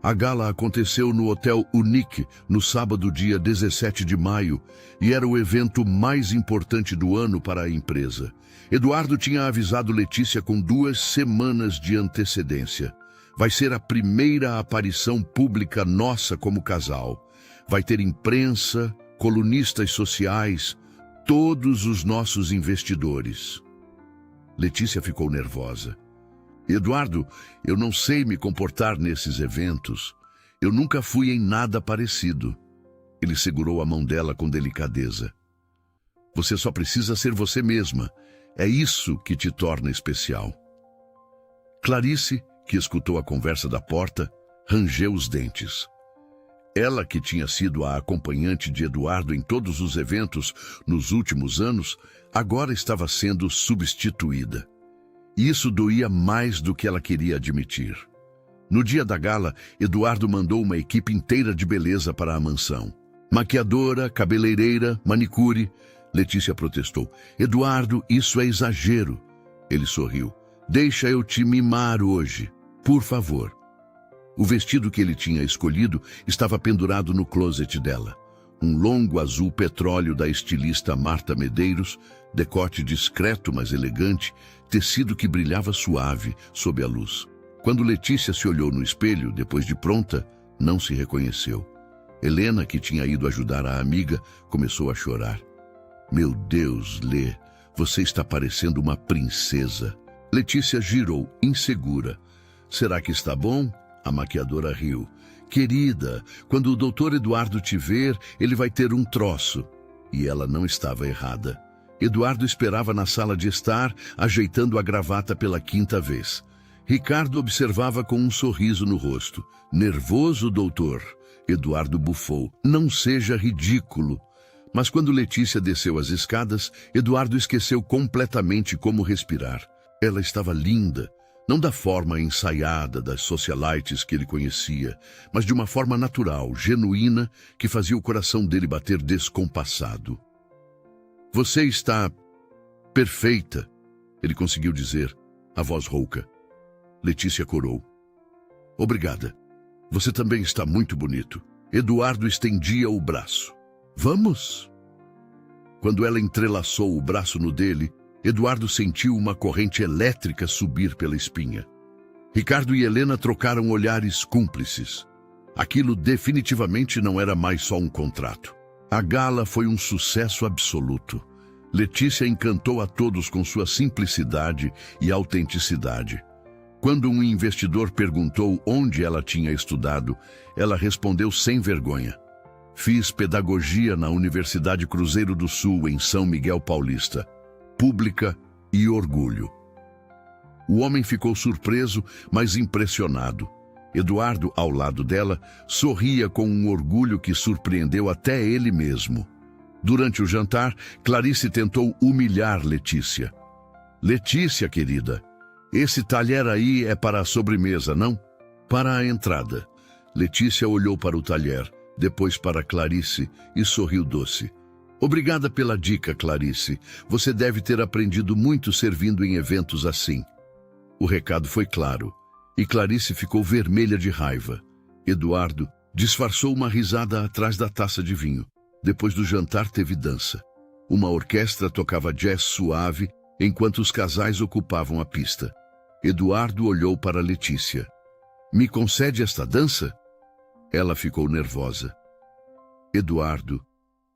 A gala aconteceu no Hotel Unique, no sábado, dia 17 de maio, e era o evento mais importante do ano para a empresa. Eduardo tinha avisado Letícia com 2 semanas de antecedência. Vai ser a primeira aparição pública nossa como casal. Vai ter imprensa, colunistas sociais, todos os nossos investidores. Letícia ficou nervosa. Eduardo, eu não sei me comportar nesses eventos. Eu nunca fui em nada parecido. Ele segurou a mão dela com delicadeza. Você só precisa ser você mesma. É isso que te torna especial. Clarice, que escutou a conversa da porta, rangeu os dentes. Ela, que tinha sido a acompanhante de Eduardo em todos os eventos nos últimos anos, agora estava sendo substituída. E isso doía mais do que ela queria admitir. No dia da gala, Eduardo mandou uma equipe inteira de beleza para a mansão. Maquiadora, cabeleireira, manicure. Letícia protestou. Eduardo, isso é exagero. Ele sorriu. Deixa eu te mimar hoje, por favor. O vestido que ele tinha escolhido estava pendurado no closet dela. Um longo azul petróleo da estilista Marta Medeiros, decote discreto, mas elegante, tecido que brilhava suave sob a luz. Quando Letícia se olhou no espelho, depois de pronta, não se reconheceu. Helena, que tinha ido ajudar a amiga, começou a chorar. Meu Deus, Lê, você está parecendo uma princesa. Letícia girou, insegura. Será que está bom? A maquiadora riu. Querida, quando o doutor Eduardo te ver, ele vai ter um troço. E ela não estava errada. Eduardo esperava na sala de estar, ajeitando a gravata pela 5ª vez. Ricardo observava com um sorriso no rosto. Nervoso, doutor? Eduardo bufou. Não seja ridículo. Mas quando Letícia desceu as escadas, Eduardo esqueceu completamente como respirar. Ela estava linda. Não da forma ensaiada das socialites que ele conhecia, mas de uma forma natural, genuína, que fazia o coração dele bater descompassado. Você está perfeita, ele conseguiu dizer, a voz rouca. Letícia corou. Obrigada. Você também está muito bonito. Eduardo estendia o braço. Vamos? Quando ela entrelaçou o braço no dele, Eduardo sentiu uma corrente elétrica subir pela espinha. Ricardo e Helena trocaram olhares cúmplices. Aquilo definitivamente não era mais só um contrato. A gala foi um sucesso absoluto. Letícia encantou a todos com sua simplicidade e autenticidade. Quando um investidor perguntou onde ela tinha estudado, ela respondeu sem vergonha. Fiz pedagogia na Universidade Cruzeiro do Sul, em São Miguel Paulista. Pública, e orgulho. O homem ficou surpreso, mas impressionado. Eduardo, ao lado dela, sorria com um orgulho que surpreendeu até ele mesmo. Durante o jantar, Clarice tentou humilhar Letícia. Letícia, querida, esse talher aí é para a sobremesa, não? Para a entrada. Letícia olhou para o talher, depois para Clarice e sorriu doce. Obrigada pela dica, Clarice. Você deve ter aprendido muito servindo em eventos assim. O recado foi claro, e Clarice ficou vermelha de raiva. Eduardo disfarçou uma risada atrás da taça de vinho. Depois do jantar teve dança. Uma orquestra tocava jazz suave, enquanto os casais ocupavam a pista. Eduardo olhou para Letícia. Me concede esta dança? Ela ficou nervosa. Eduardo,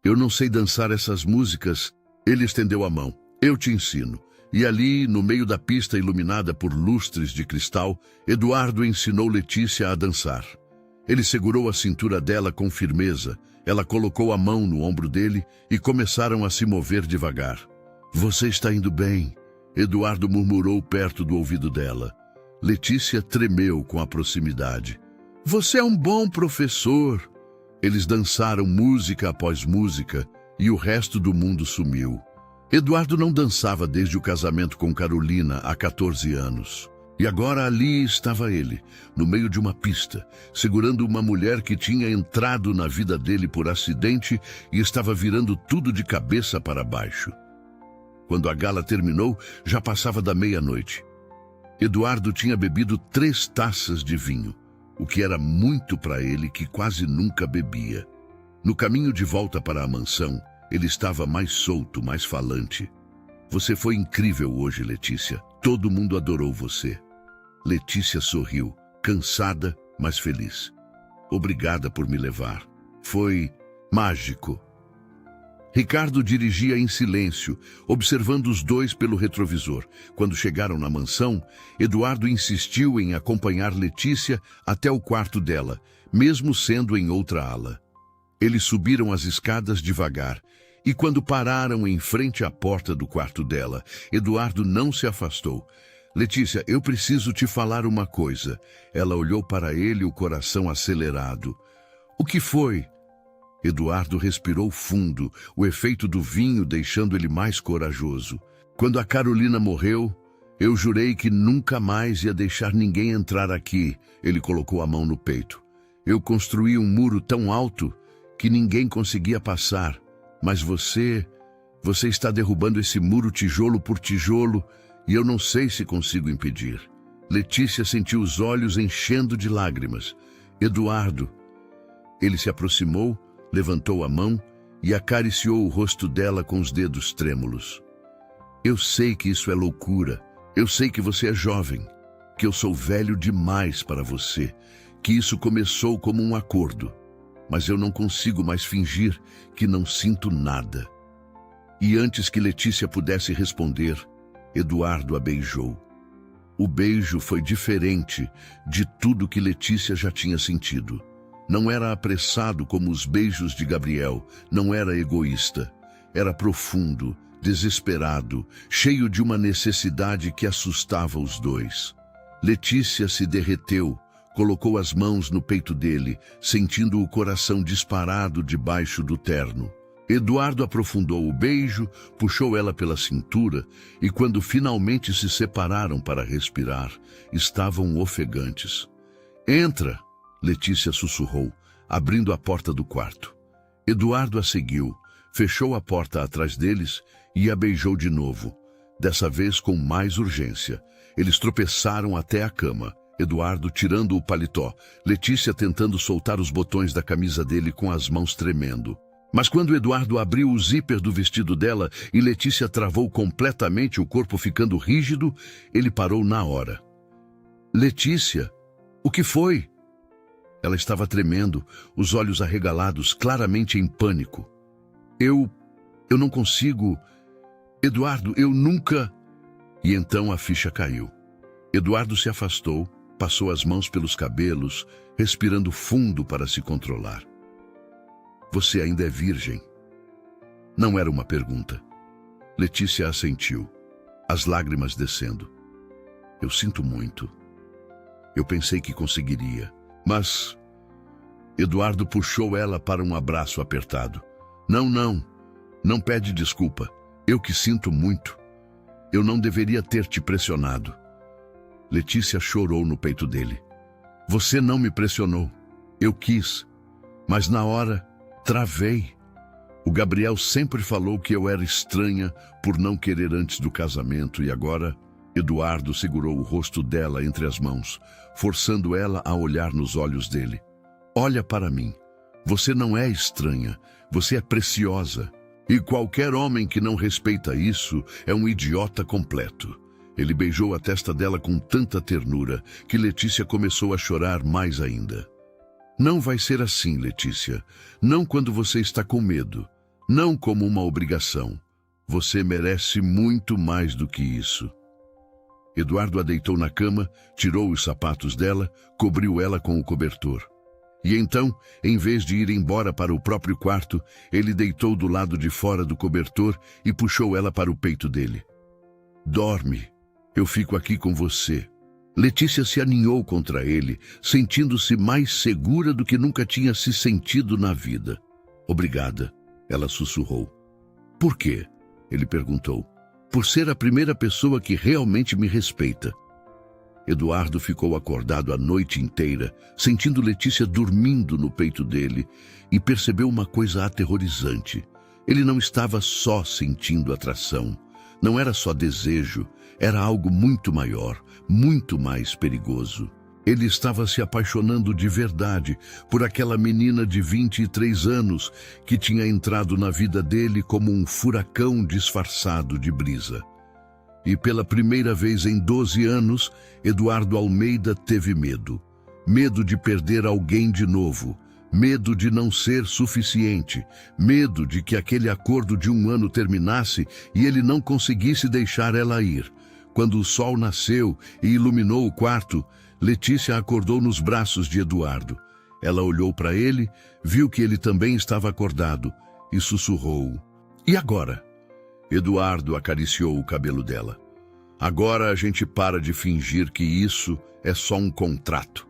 eu não sei dançar essas músicas. Ele estendeu a mão. Eu te ensino. E ali, no meio da pista iluminada por lustres de cristal, Eduardo ensinou Letícia a dançar. Ele segurou a cintura dela com firmeza. Ela colocou a mão no ombro dele e começaram a se mover devagar. Você está indo bem, Eduardo murmurou perto do ouvido dela. Letícia tremeu com a proximidade. Você é um bom professor. Eles dançaram música após música e o resto do mundo sumiu. Eduardo não dançava desde o casamento com Carolina há 14 anos. E agora ali estava ele, no meio de uma pista, segurando uma mulher que tinha entrado na vida dele por acidente e estava virando tudo de cabeça para baixo. Quando a gala terminou, já passava da meia-noite. Eduardo tinha bebido 3 taças de vinho, o que era muito para ele, que quase nunca bebia. No caminho de volta para a mansão, ele estava mais solto, mais falante. Você foi incrível hoje, Letícia. Todo mundo adorou você. Letícia sorriu, cansada, mas feliz. Obrigada por me levar. Foi mágico. Ricardo dirigia em silêncio, observando os dois pelo retrovisor. Quando chegaram na mansão, Eduardo insistiu em acompanhar Letícia até o quarto dela, mesmo sendo em outra ala. Eles subiram as escadas devagar, e quando pararam em frente à porta do quarto dela, Eduardo não se afastou. Letícia, eu preciso te falar uma coisa. Ela olhou para ele, o coração acelerado. O que foi? Eduardo respirou fundo, o efeito do vinho deixando ele mais corajoso. Quando a Carolina morreu, eu jurei que nunca mais ia deixar ninguém entrar aqui. Ele colocou a mão no peito. Eu construí um muro tão alto que ninguém conseguia passar. Mas você está derrubando esse muro tijolo por tijolo e eu não sei se consigo impedir. Letícia sentiu os olhos enchendo de lágrimas. Eduardo. Ele se aproximou, levantou a mão e acariciou o rosto dela com os dedos trêmulos. Eu sei que isso é loucura. Eu sei que você é jovem, que eu sou velho demais para você, que isso começou como um acordo. Mas eu não consigo mais fingir que não sinto nada. E antes que Letícia pudesse responder, Eduardo a beijou. O beijo foi diferente de tudo que Letícia já tinha sentido. Não era apressado como os beijos de Gabriel, não era egoísta. Era profundo, desesperado, cheio de uma necessidade que assustava os dois. Letícia se derreteu, colocou as mãos no peito dele, sentindo o coração disparado debaixo do terno. Eduardo aprofundou o beijo, puxou ela pela cintura e quando finalmente se separaram para respirar, estavam ofegantes. Entra, Letícia sussurrou, abrindo a porta do quarto. Eduardo a seguiu, fechou a porta atrás deles e a beijou de novo, dessa vez com mais urgência. Eles tropeçaram até a cama. Eduardo tirando o paletó, Letícia tentando soltar os botões da camisa dele com as mãos tremendo. Mas quando Eduardo abriu o zíper do vestido dela e Letícia travou completamente, o corpo ficando rígido, ele parou na hora. Letícia, o que foi? Ela estava tremendo, os olhos arregalados, claramente em pânico. Eu não consigo... Eduardo, eu nunca... E então a ficha caiu. Eduardo se afastou, passou as mãos pelos cabelos, respirando fundo para se controlar. Você ainda é virgem? Não era uma pergunta. Letícia assentiu. as lágrimas descendo. Eu sinto muito. Eu pensei que conseguiria, mas... Eduardo puxou ela para um abraço apertado. Não, não. Não pede desculpa. Eu que sinto muito. Eu não deveria ter te pressionado. Letícia chorou no peito dele. Você não me pressionou. Eu quis. Mas na hora, travei. O Gabriel sempre falou que eu era estranha por não querer antes do casamento e agora... Eduardo segurou o rosto dela entre as mãos, forçando ela a olhar nos olhos dele. Olha para mim. Você não é estranha. Você é preciosa. E qualquer homem que não respeita isso é um idiota completo. Ele beijou a testa dela com tanta ternura que Letícia começou a chorar mais ainda. Não vai ser assim, Letícia. Não quando você está com medo. Não como uma obrigação. Você merece muito mais do que isso. Eduardo a deitou na cama, tirou os sapatos dela, cobriu ela com o cobertor. E então, em vez de ir embora para o próprio quarto, ele deitou do lado de fora do cobertor e puxou ela para o peito dele. Dorme, eu fico aqui com você. Letícia se aninhou contra ele, sentindo-se mais segura do que nunca tinha se sentido na vida. Obrigada, ela sussurrou. Por quê? Ele perguntou. Por ser a primeira pessoa que realmente me respeita. Eduardo ficou acordado a noite inteira, sentindo Letícia dormindo no peito dele, e percebeu uma coisa aterrorizante. Ele não estava só sentindo atração. Não era só desejo, era algo muito maior, muito mais perigoso. Ele estava se apaixonando de verdade por aquela menina de 23 anos que tinha entrado na vida dele como um furacão disfarçado de brisa. E pela primeira vez em 12 anos, Eduardo Almeida teve medo. Medo de perder alguém de novo. Medo de não ser suficiente. Medo de que aquele acordo de 1 ano terminasse e ele não conseguisse deixar ela ir. Quando o sol nasceu e iluminou o quarto, Letícia acordou nos braços de Eduardo. Ela olhou para ele, viu que ele também estava acordado e sussurrou. E agora? Eduardo acariciou o cabelo dela. Agora a gente para de fingir que isso é só um contrato.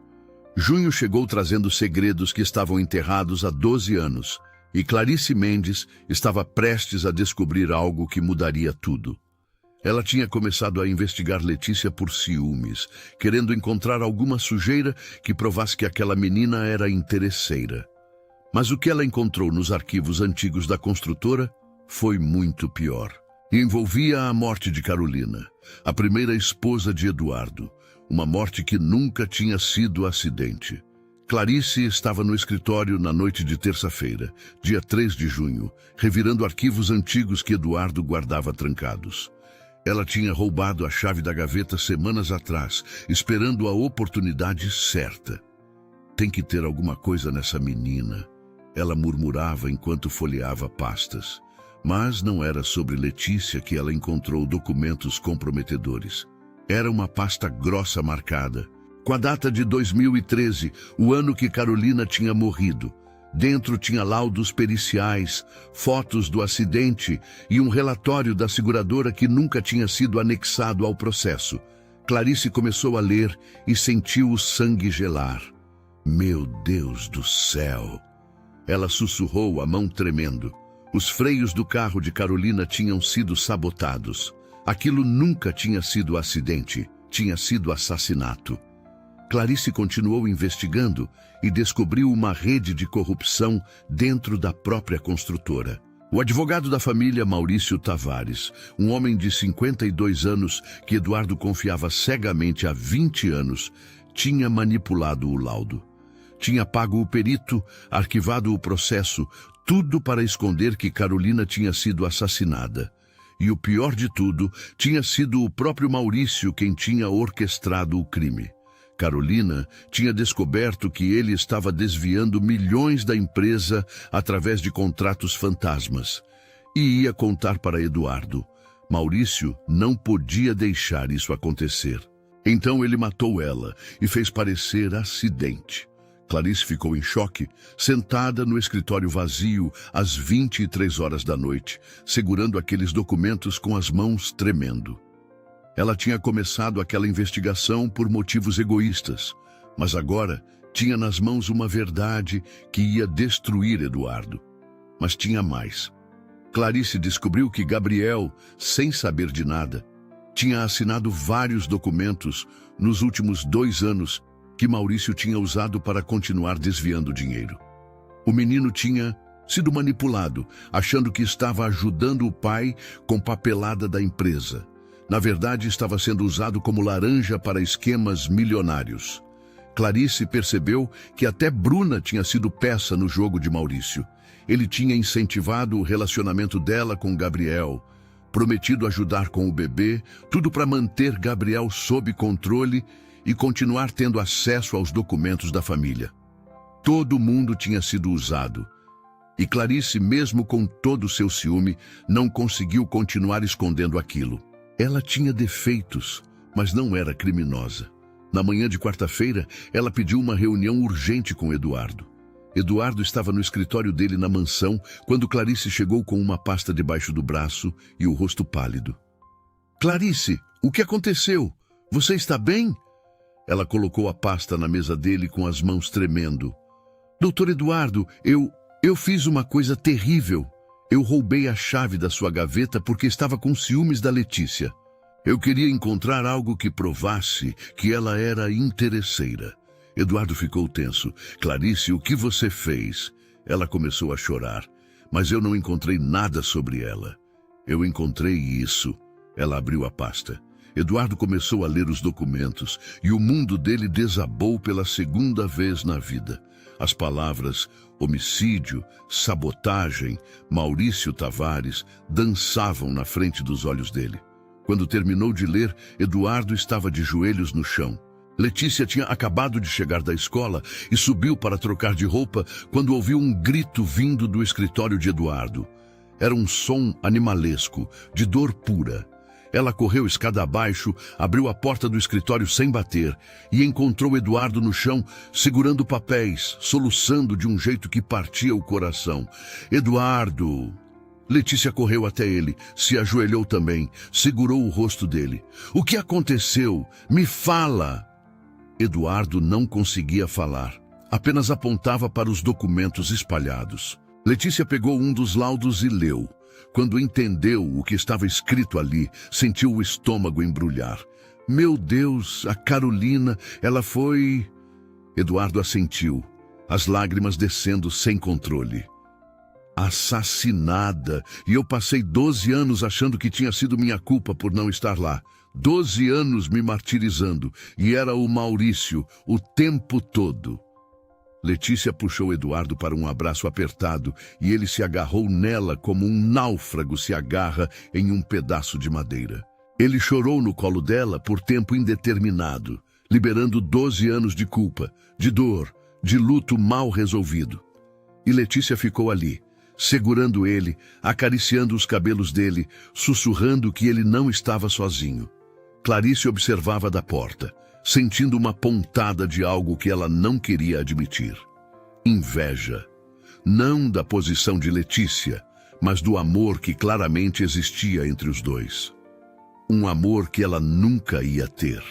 Junho chegou trazendo segredos que estavam enterrados há 12 anos e Clarice Mendes estava prestes a descobrir algo que mudaria tudo. Ela tinha começado a investigar Letícia por ciúmes, querendo encontrar alguma sujeira que provasse que aquela menina era interesseira. Mas o que ela encontrou nos arquivos antigos da construtora foi muito pior. E envolvia a morte de Carolina, a primeira esposa de Eduardo, uma morte que nunca tinha sido acidente. Clarice estava no escritório na noite de terça-feira, dia 3 de junho, revirando arquivos antigos que Eduardo guardava trancados. Ela tinha roubado a chave da gaveta semanas atrás, esperando a oportunidade certa. Tem que ter alguma coisa nessa menina, ela murmurava enquanto folheava pastas. Mas não era sobre Letícia que ela encontrou documentos comprometedores. Era uma pasta grossa marcada, com a data de 2013, o ano que Carolina tinha morrido. Dentro tinha laudos periciais, fotos do acidente e um relatório da seguradora que nunca tinha sido anexado ao processo. Clarice começou a ler e sentiu o sangue gelar. Meu Deus do céu! Ela sussurrou, a mão tremendo. Os freios do carro de Carolina tinham sido sabotados. Aquilo nunca tinha sido acidente, tinha sido assassinato. Clarice continuou investigando e descobriu uma rede de corrupção dentro da própria construtora. O advogado da família, Maurício Tavares, um homem de 52 anos que Eduardo confiava cegamente há 20 anos, tinha manipulado o laudo. Tinha pago o perito, arquivado o processo, tudo para esconder que Carolina tinha sido assassinada. E o pior de tudo, tinha sido o próprio Maurício quem tinha orquestrado o crime. Carolina tinha descoberto que ele estava desviando milhões da empresa através de contratos fantasmas. E ia contar para Eduardo. Maurício não podia deixar isso acontecer. Então ele matou ela e fez parecer acidente. Clarice ficou em choque, sentada no escritório vazio às 23 horas da noite, segurando aqueles documentos com as mãos tremendo. Ela tinha começado aquela investigação por motivos egoístas, mas agora tinha nas mãos uma verdade que ia destruir Eduardo. Mas tinha mais. Clarice descobriu que Gabriel, sem saber de nada, tinha assinado vários documentos nos últimos 2 anos que Maurício tinha usado para continuar desviando dinheiro. O menino tinha sido manipulado, achando que estava ajudando o pai com papelada da empresa. Na verdade, estava sendo usado como laranja para esquemas milionários. Clarice percebeu que até Bruna tinha sido peça no jogo de Maurício. Ele tinha incentivado o relacionamento dela com Gabriel, prometido ajudar com o bebê, tudo para manter Gabriel sob controle e continuar tendo acesso aos documentos da família. Todo mundo tinha sido usado. E Clarice, mesmo com todo o seu ciúme, não conseguiu continuar escondendo aquilo. Ela tinha defeitos, mas não era criminosa. Na manhã de quarta-feira, ela pediu uma reunião urgente com Eduardo. Eduardo estava no escritório dele na mansão quando Clarice chegou com uma pasta debaixo do braço e o rosto pálido. Clarice, o que aconteceu? Você está bem? Ela colocou a pasta na mesa dele com as mãos tremendo. Doutor Eduardo, eu fiz uma coisa terrível. Eu roubei a chave da sua gaveta porque estava com ciúmes da Letícia. Eu queria encontrar algo que provasse que ela era interesseira. Eduardo ficou tenso. Clarice, o que você fez? Ela começou a chorar. Mas eu não encontrei nada sobre ela. Eu encontrei isso. Ela abriu a pasta. Eduardo começou a ler os documentos e o mundo dele desabou pela segunda vez na vida. As palavras homicídio, sabotagem, Maurício Tavares dançavam na frente dos olhos dele. Quando terminou de ler, Eduardo estava de joelhos no chão. Letícia tinha acabado de chegar da escola e subiu para trocar de roupa quando ouviu um grito vindo do escritório de Eduardo. Era um som animalesco, de dor pura. Ela correu escada abaixo, abriu a porta do escritório sem bater e encontrou Eduardo no chão, segurando papéis, soluçando de um jeito que partia o coração. Eduardo! Letícia correu até ele, se ajoelhou também, segurou o rosto dele. O que aconteceu? Me fala! Eduardo não conseguia falar, apenas apontava para os documentos espalhados. Letícia pegou um dos laudos e leu. Quando entendeu o que estava escrito ali, sentiu o estômago embrulhar. Meu Deus, a Carolina, ela foi... Eduardo assentiu, as lágrimas descendo sem controle. Assassinada, e eu passei 12 anos achando que tinha sido minha culpa por não estar lá. 12 anos me martirizando, e era o Maurício, o tempo todo. Letícia puxou Eduardo para um abraço apertado e ele se agarrou nela como um náufrago se agarra em um pedaço de madeira. Ele chorou no colo dela por tempo indeterminado, liberando 12 anos de culpa, de dor, de luto mal resolvido. E Letícia ficou ali, segurando ele, acariciando os cabelos dele, sussurrando que ele não estava sozinho. Clarice observava da porta, sentindo uma pontada de algo que ela não queria admitir. Inveja. Não da posição de Letícia, mas do amor que claramente existia entre os dois. Um amor que ela nunca ia ter.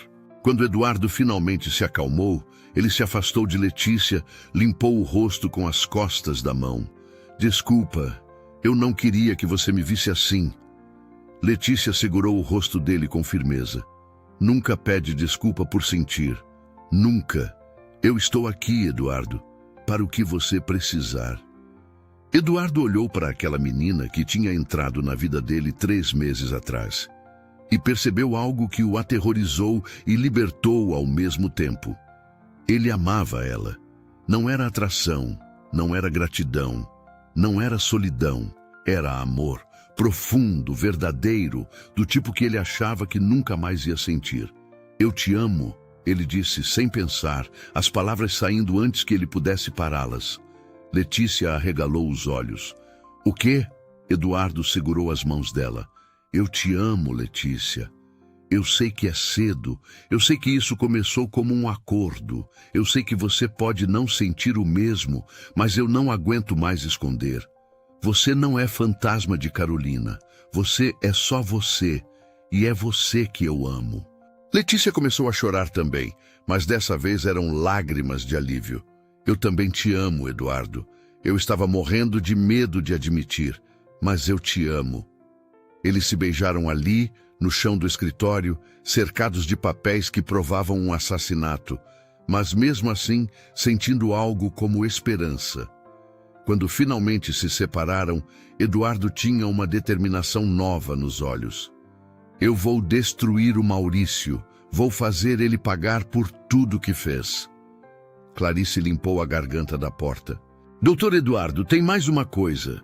Quando Eduardo finalmente se acalmou, ele se afastou de Letícia, limpou o rosto com as costas da mão. Desculpa, eu não queria que você me visse assim. Letícia segurou o rosto dele com firmeza. Nunca pede desculpa por sentir. Nunca. Eu estou aqui, Eduardo, para o que você precisar. Eduardo olhou para aquela menina que tinha entrado na vida dele 3 meses atrás e percebeu algo que o aterrorizou e libertou ao mesmo tempo. Ele amava ela. Não era atração, não era gratidão, não era solidão, era amor. Profundo, verdadeiro, do tipo que ele achava que nunca mais ia sentir. Eu te amo, ele disse sem pensar, as palavras saindo antes que ele pudesse pará-las. Letícia arregalou os olhos. O quê? Eduardo segurou as mãos dela. Eu te amo, Letícia. Eu sei que é cedo, eu sei que isso começou como um acordo. Eu sei que você pode não sentir o mesmo, mas eu não aguento mais esconder. Você não é fantasma de Carolina. Você é só você. e é você que eu amo. Letícia começou a chorar também, mas dessa vez eram lágrimas de alívio. Eu também te amo, Eduardo. Eu estava morrendo de medo de admitir, mas eu te amo. Eles se beijaram ali, no chão do escritório, cercados de papéis que provavam um assassinato, mas mesmo assim sentindo algo como esperança. Quando finalmente se separaram, Eduardo tinha uma determinação nova nos olhos. Eu vou destruir o Maurício, vou fazer ele pagar por tudo que fez. Clarice limpou a garganta da porta. Doutor Eduardo, tem mais uma coisa.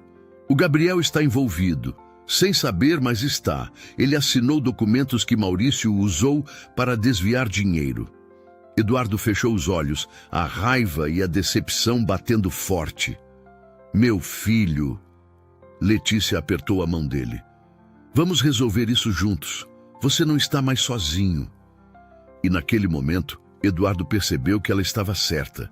O Gabriel está envolvido. Sem saber, mas está. Ele assinou documentos que Maurício usou para desviar dinheiro. Eduardo fechou os olhos, a raiva e a decepção batendo forte. Meu filho. Letícia apertou a mão dele. Vamos resolver isso juntos. Você não está mais sozinho. E naquele momento, Eduardo percebeu que ela estava certa.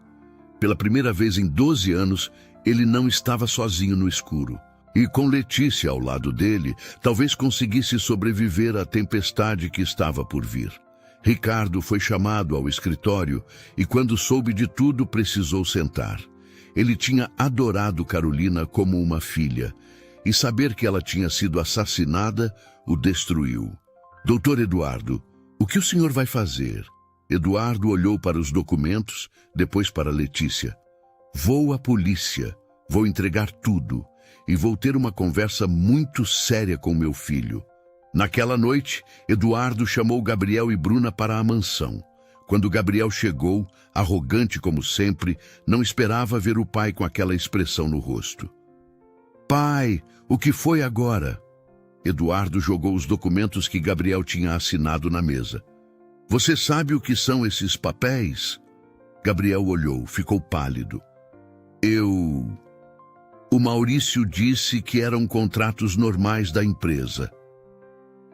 Pela primeira vez em 12 anos, ele não estava sozinho no escuro. E com Letícia ao lado dele, talvez conseguisse sobreviver à tempestade que estava por vir. Ricardo foi chamado ao escritório e, quando soube de tudo, precisou sentar. Ele tinha adorado Carolina como uma filha, e saber que ela tinha sido assassinada o destruiu. Doutor Eduardo, o que o senhor vai fazer? Eduardo olhou para os documentos, depois para Letícia. Vou à polícia, vou entregar tudo, e vou ter uma conversa muito séria com meu filho. Naquela noite, Eduardo chamou Gabriel e Bruna para a mansão. Quando Gabriel chegou, arrogante como sempre, não esperava ver o pai com aquela expressão no rosto. Pai, o que foi agora? Eduardo jogou os documentos que Gabriel tinha assinado na mesa. Você sabe o que são esses papéis? Gabriel olhou, ficou pálido. O Maurício disse que eram contratos normais da empresa.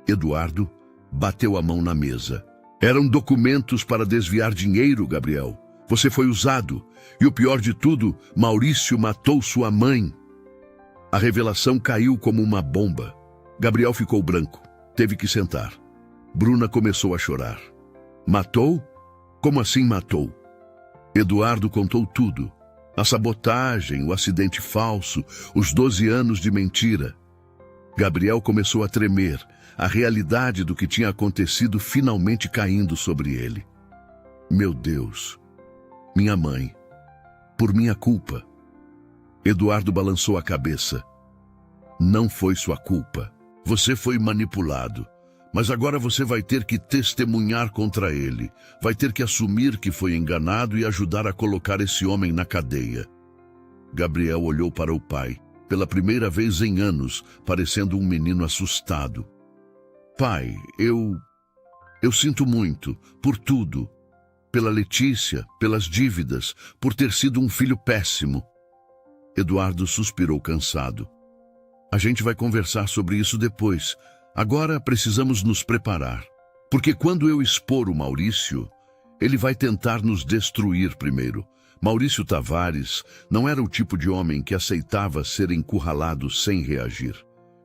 Eduardo bateu a mão na mesa. Eram documentos para desviar dinheiro, Gabriel. Você foi usado. E o pior de tudo, Maurício matou sua mãe. A revelação caiu como uma bomba. Gabriel ficou branco. Teve que sentar. Bruna começou a chorar. Matou? Como assim matou? Eduardo contou tudo. A sabotagem, o acidente falso, os 12 anos de mentira. Gabriel começou a tremer, a realidade do que tinha acontecido finalmente caindo sobre ele. Meu Deus, minha mãe, por minha culpa. Eduardo balançou a cabeça. Não foi sua culpa. Você foi manipulado. Mas agora você vai ter que testemunhar contra ele. Vai ter que assumir que foi enganado e ajudar a colocar esse homem na cadeia. Gabriel olhou para o pai, pela primeira vez em anos, parecendo um menino assustado. Pai, eu sinto muito, por tudo. Pela Letícia, pelas dívidas, por ter sido um filho péssimo. Eduardo suspirou cansado. A gente vai conversar sobre isso depois. Agora precisamos nos preparar, porque quando eu expor o Maurício, ele vai tentar nos destruir primeiro. Maurício Tavares não era o tipo de homem que aceitava ser encurralado sem reagir.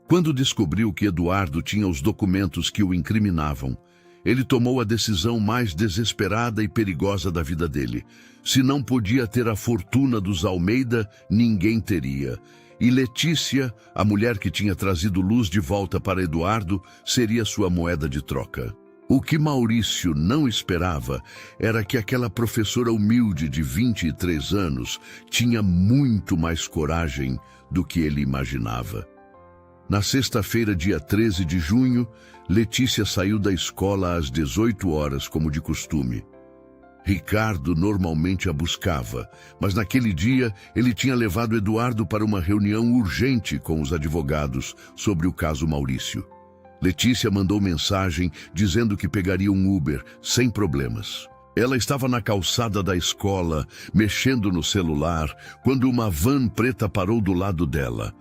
Quando descobriu que Eduardo tinha os documentos que o incriminavam, ele tomou a decisão mais desesperada e perigosa da vida dele. Se não podia ter a fortuna dos Almeida, ninguém teria. E Letícia, a mulher que tinha trazido luz de volta para Eduardo, seria sua moeda de troca. O que Maurício não esperava era que aquela professora humilde de 23 anos tinha muito mais coragem do que ele imaginava. Na sexta-feira, dia 13 de junho, Letícia saiu da escola às 18 horas, como de costume. Ricardo normalmente a buscava, mas naquele dia ele tinha levado Eduardo para uma reunião urgente com os advogados sobre o caso Maurício. Letícia mandou mensagem dizendo que pegaria um Uber sem problemas. Ela estava na calçada da escola, mexendo no celular, quando uma van preta parou do lado dela.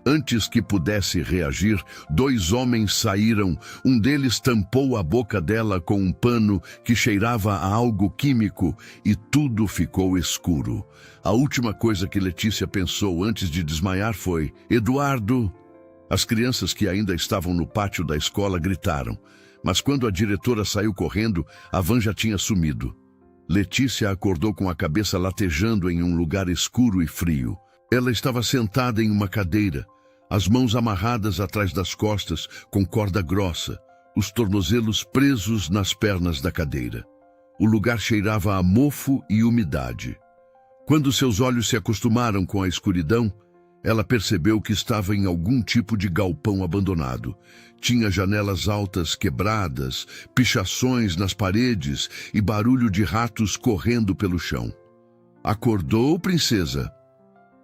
Antes que pudesse reagir, 2 homens saíram. Um deles tampou a boca dela com um pano que cheirava a algo químico e tudo ficou escuro. A última coisa que Letícia pensou antes de desmaiar foi: Eduardo, As crianças que ainda estavam no pátio da escola gritaram, mas quando a diretora saiu correndo, a van já tinha sumido. Letícia acordou com a cabeça latejando em um lugar escuro e frio. Ela estava sentada em uma cadeira, as mãos amarradas atrás das costas com corda grossa, os tornozelos presos nas pernas da cadeira. O lugar cheirava a mofo e umidade. Quando seus olhos se acostumaram com a escuridão, ela percebeu que estava em algum tipo de galpão abandonado. Tinha janelas altas quebradas, pichações nas paredes e barulho de ratos correndo pelo chão. "Acordou, princesa?"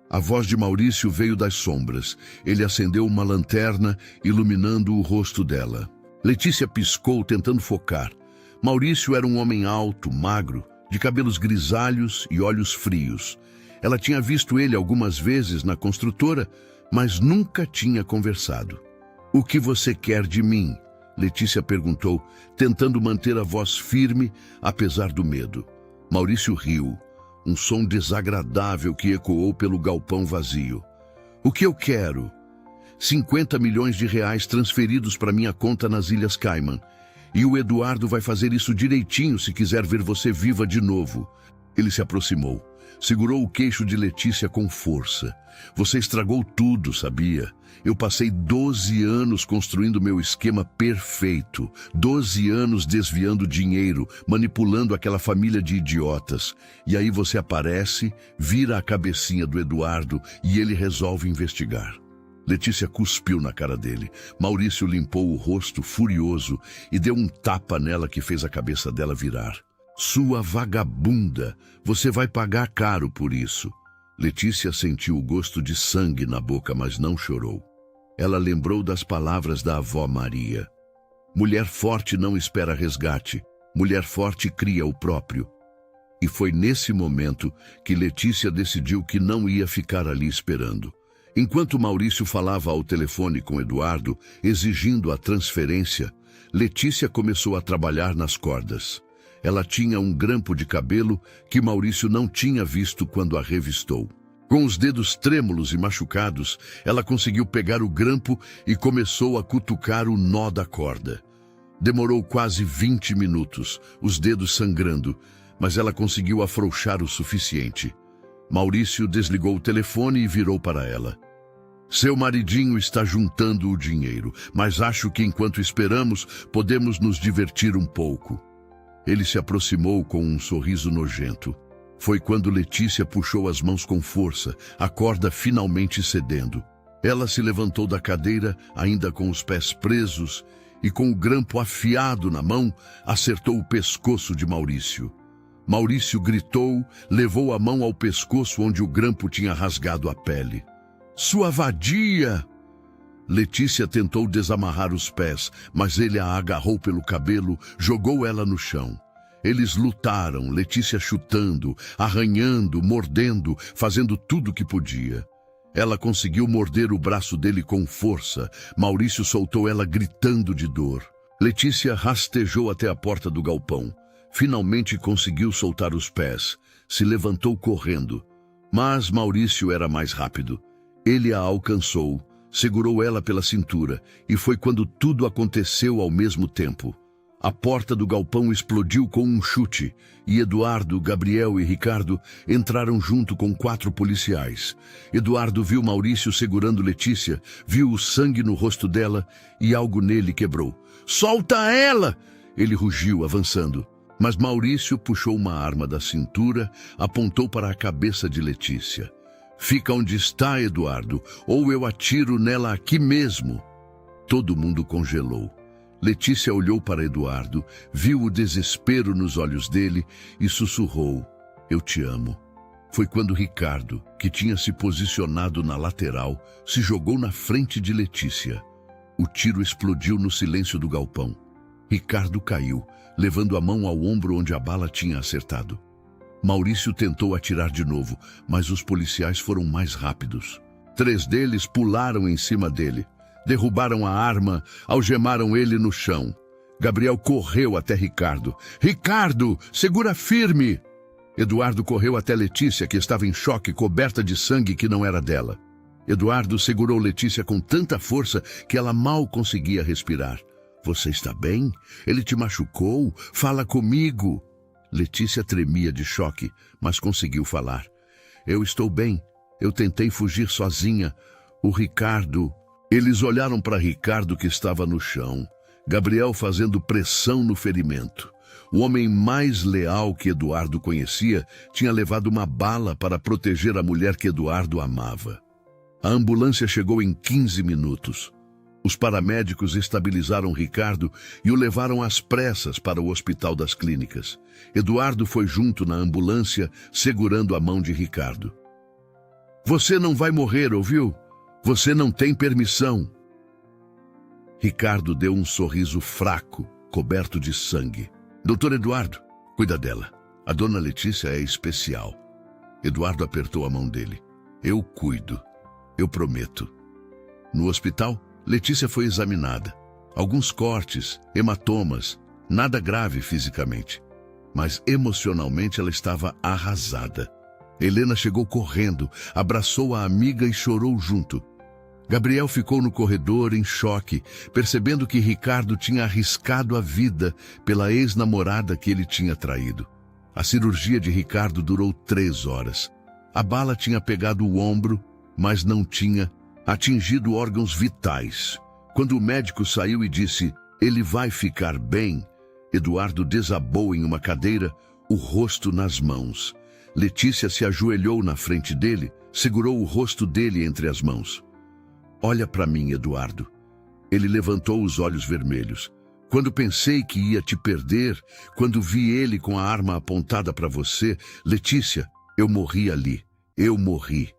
A voz de Maurício veio das sombras. Ele acendeu uma lanterna, iluminando o rosto dela. Letícia piscou, tentando focar. Maurício era um homem alto, magro, de cabelos grisalhos e olhos frios. Ela tinha visto ele algumas vezes na construtora, mas nunca tinha conversado. "O que você quer de mim?" Letícia perguntou, tentando manter a voz firme, apesar do medo. Maurício riu, um som desagradável que ecoou pelo galpão vazio. "O que eu quero? 50 milhões de reais transferidos para minha conta nas Ilhas Cayman. E o Eduardo vai fazer isso direitinho se quiser ver você viva de novo." Ele se aproximou. Segurou o queixo de Letícia com força. "Você estragou tudo, sabia? Eu passei 12 anos construindo meu esquema perfeito. 12 anos desviando dinheiro, manipulando aquela família de idiotas. E aí você aparece, vira a cabecinha do Eduardo e ele resolve investigar." Letícia cuspiu na cara dele. Maurício limpou o rosto furioso e deu um tapa nela que fez a cabeça dela virar. "Sua vagabunda, você vai pagar caro por isso." Letícia sentiu o gosto de sangue na boca, mas não chorou. Ela lembrou das palavras da avó Maria. "Mulher forte não espera resgate, mulher forte cria o próprio." E foi nesse momento que Letícia decidiu que não ia ficar ali esperando. Enquanto Maurício falava ao telefone com Eduardo, exigindo a transferência, Letícia começou a trabalhar nas cordas. Ela tinha um grampo de cabelo que Maurício não tinha visto quando a revistou. Com os dedos trêmulos e machucados, ela conseguiu pegar o grampo e começou a cutucar o nó da corda. Demorou quase 20 minutos, os dedos sangrando, mas ela conseguiu afrouxar o suficiente. Maurício desligou o telefone e virou para ela. "Seu maridinho está juntando o dinheiro, mas acho que enquanto esperamos, podemos nos divertir um pouco." Ele se aproximou com um sorriso nojento. Foi quando Letícia puxou as mãos com força, a corda finalmente cedendo. Ela se levantou da cadeira, ainda com os pés presos, e com o grampo afiado na mão, acertou o pescoço de Maurício. Maurício gritou, levou a mão ao pescoço onde o grampo tinha rasgado a pele. "Sua vadia!" Letícia tentou desamarrar os pés, mas ele a agarrou pelo cabelo, jogou ela no chão. Eles lutaram, Letícia chutando, arranhando, mordendo, fazendo tudo o que podia. Ela conseguiu morder o braço dele com força. Maurício soltou ela gritando de dor. Letícia rastejou até a porta do galpão. Finalmente conseguiu soltar os pés. Se levantou correndo. Mas Maurício era mais rápido. Ele a alcançou, segurou ela pela cintura, e foi quando tudo aconteceu ao mesmo tempo. A porta do galpão explodiu com um chute, e Eduardo, Gabriel e Ricardo entraram junto com 4 policiais. Eduardo viu Maurício segurando Letícia, viu o sangue no rosto dela e algo nele quebrou. "Solta ela!" Ele rugiu, avançando. Mas Maurício puxou uma arma da cintura, apontou para a cabeça de Letícia. "Fica onde está, Eduardo, ou eu atiro nela aqui mesmo." Todo mundo congelou. Letícia olhou para Eduardo, viu o desespero nos olhos dele e sussurrou: "Eu te amo." Foi quando Ricardo, que tinha se posicionado na lateral, se jogou na frente de Letícia. O tiro explodiu no silêncio do galpão. Ricardo caiu, levando a mão ao ombro onde a bala tinha acertado. Maurício tentou atirar de novo, mas os policiais foram mais rápidos. 3 deles pularam em cima dele. Derrubaram a arma, algemaram ele no chão. Gabriel correu até Ricardo. "Ricardo, segura firme!" Eduardo correu até Letícia, que estava em choque, coberta de sangue que não era dela. Eduardo segurou Letícia com tanta força que ela mal conseguia respirar. Você está bem? Ele te machucou? Fala comigo. Letícia tremia de choque, mas conseguiu falar. Eu estou bem. Eu tentei fugir sozinha. O Ricardo... Eles olharam para Ricardo, que estava no chão. Gabriel fazendo pressão no ferimento. O homem mais leal que Eduardo conhecia tinha levado uma bala para proteger a mulher que Eduardo amava. A ambulância chegou em 15 minutos. Os paramédicos estabilizaram Ricardo e o levaram às pressas para o Hospital das Clínicas. Eduardo foi junto na ambulância, segurando a mão de Ricardo. Você não vai morrer, ouviu? Você não tem permissão. Ricardo deu um sorriso fraco, coberto de sangue. Doutor Eduardo, cuida dela. A dona Letícia é especial. Eduardo apertou a mão dele. Eu cuido. Eu prometo. No hospital, Letícia foi examinada. Alguns cortes, hematomas, nada grave fisicamente. Mas emocionalmente ela estava arrasada. Helena chegou correndo, abraçou a amiga e chorou junto. Gabriel ficou no corredor em choque, percebendo que Ricardo tinha arriscado a vida pela ex-namorada que ele tinha traído. A cirurgia de Ricardo durou 3 horas. A bala tinha pegado o ombro, mas não tinha atingido órgãos vitais. Quando o médico saiu e disse, ele vai ficar bem, Eduardo desabou em uma cadeira, o rosto nas mãos. Letícia se ajoelhou na frente dele, segurou o rosto dele entre as mãos. Olha para mim, Eduardo. Ele levantou os olhos vermelhos. Quando pensei que ia te perder, quando vi ele com a arma apontada para você, Letícia, eu morri ali. Eu morri.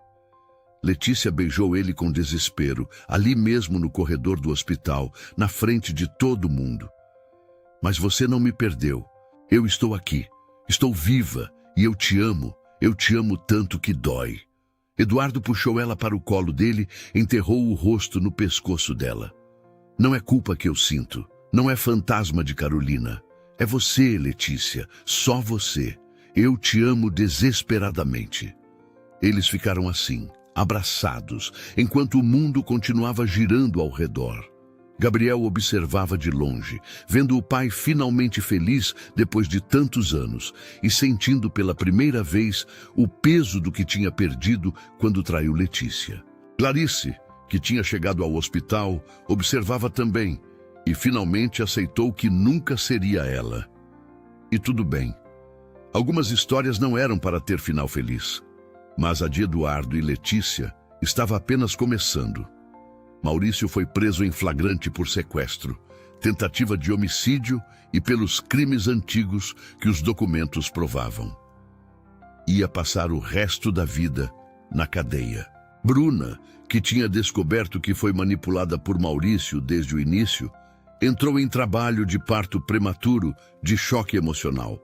Letícia beijou ele com desespero, ali mesmo no corredor do hospital, na frente de todo mundo. Mas você não me perdeu. Eu estou aqui. Estou viva e eu te amo. Eu te amo tanto que dói. Eduardo puxou ela para o colo dele, enterrou o rosto no pescoço dela. Não é culpa que eu sinto, não é fantasma de Carolina. É você, Letícia, só você. Eu te amo desesperadamente. Eles ficaram assim, abraçados, enquanto o mundo continuava girando ao redor. Gabriel observava de longe, vendo o pai finalmente feliz depois de tantos anos e sentindo pela primeira vez o peso do que tinha perdido quando traiu Letícia. Clarice, que tinha chegado ao hospital, observava também e finalmente aceitou que nunca seria ela. E tudo bem. Algumas histórias não eram para ter final feliz, mas a de Eduardo e Letícia estava apenas começando. Maurício foi preso em flagrante por sequestro, tentativa de homicídio e pelos crimes antigos que os documentos provavam. Ia passar o resto da vida na cadeia. Bruna, que tinha descoberto que foi manipulada por Maurício desde o início, entrou em trabalho de parto prematuro de choque emocional.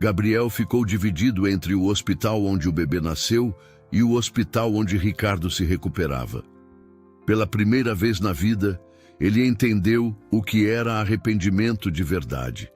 Gabriel ficou dividido entre o hospital onde o bebê nasceu e o hospital onde Ricardo se recuperava. Pela primeira vez na vida, ele entendeu o que era arrependimento de verdade.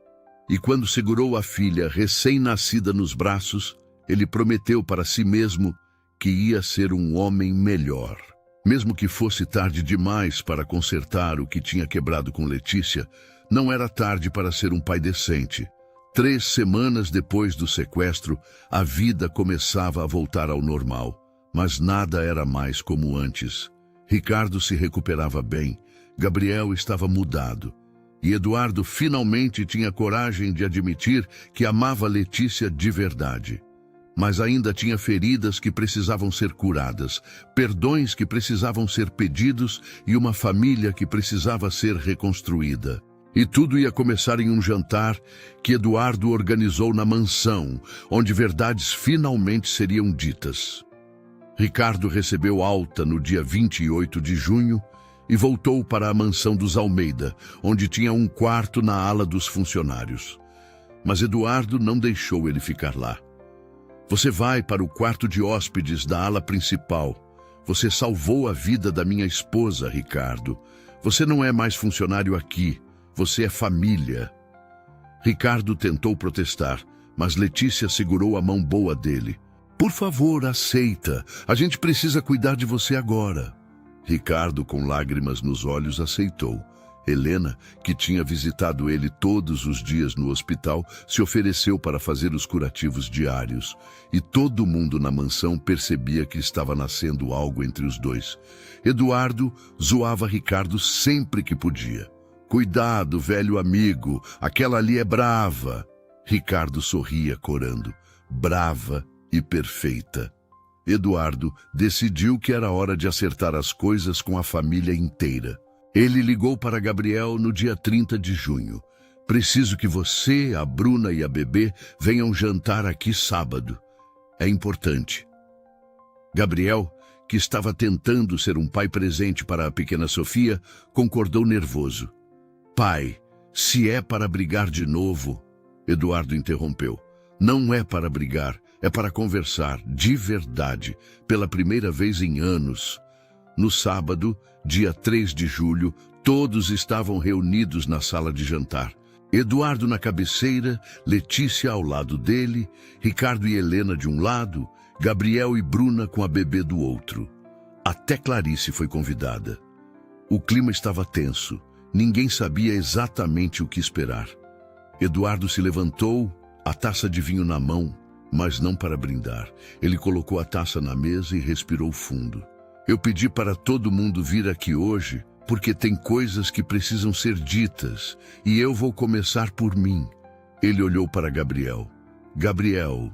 E quando segurou a filha recém-nascida nos braços, ele prometeu para si mesmo que ia ser um homem melhor. Mesmo que fosse tarde demais para consertar o que tinha quebrado com Letícia, não era tarde para ser um pai decente. 3 semanas depois do sequestro, a vida começava a voltar ao normal, mas nada era mais como antes. Ricardo se recuperava bem, Gabriel estava mudado, e Eduardo finalmente tinha coragem de admitir que amava Letícia de verdade. Mas ainda tinha feridas que precisavam ser curadas, perdões que precisavam ser pedidos e uma família que precisava ser reconstruída. E tudo ia começar em um jantar que Eduardo organizou na mansão, onde verdades finalmente seriam ditas. Ricardo recebeu alta no dia 28 de junho e voltou para a mansão dos Almeida, onde tinha um quarto na ala dos funcionários. Mas Eduardo não deixou ele ficar lá. Você vai para o quarto de hóspedes da ala principal. Você salvou a vida da minha esposa, Ricardo. Você não é mais funcionário aqui. Você é família. Ricardo tentou protestar, mas Letícia segurou a mão boa dele. Por favor, aceita. A gente precisa cuidar de você agora. Ricardo, com lágrimas nos olhos, aceitou. Helena, que tinha visitado ele todos os dias no hospital, se ofereceu para fazer os curativos diários. E todo mundo na mansão percebia que estava nascendo algo entre os dois. Eduardo zoava Ricardo sempre que podia. Cuidado, velho amigo, aquela ali é brava. Ricardo sorria, corando. Brava e perfeita. Eduardo decidiu que era hora de acertar as coisas com a família inteira. Ele ligou para Gabriel no dia 30 de junho. Preciso que você, a Bruna e a bebê venham jantar aqui sábado. É importante. Gabriel, que estava tentando ser um pai presente para a pequena Sofia, concordou nervoso. Pai, se é para brigar de novo... Eduardo interrompeu. Não é para brigar, é para conversar, de verdade, pela primeira vez em anos. No sábado, dia 3 de julho, todos estavam reunidos na sala de jantar. Eduardo na cabeceira, Letícia ao lado dele, Ricardo e Helena de um lado, Gabriel e Bruna com a bebê do outro. Até Clarice foi convidada. O clima estava tenso. Ninguém sabia exatamente o que esperar. Eduardo se levantou, a taça de vinho na mão, mas não para brindar. Ele colocou a taça na mesa e respirou fundo. Eu pedi para todo mundo vir aqui hoje porque tem coisas que precisam ser ditas e eu vou começar por mim. Ele olhou para Gabriel. Gabriel,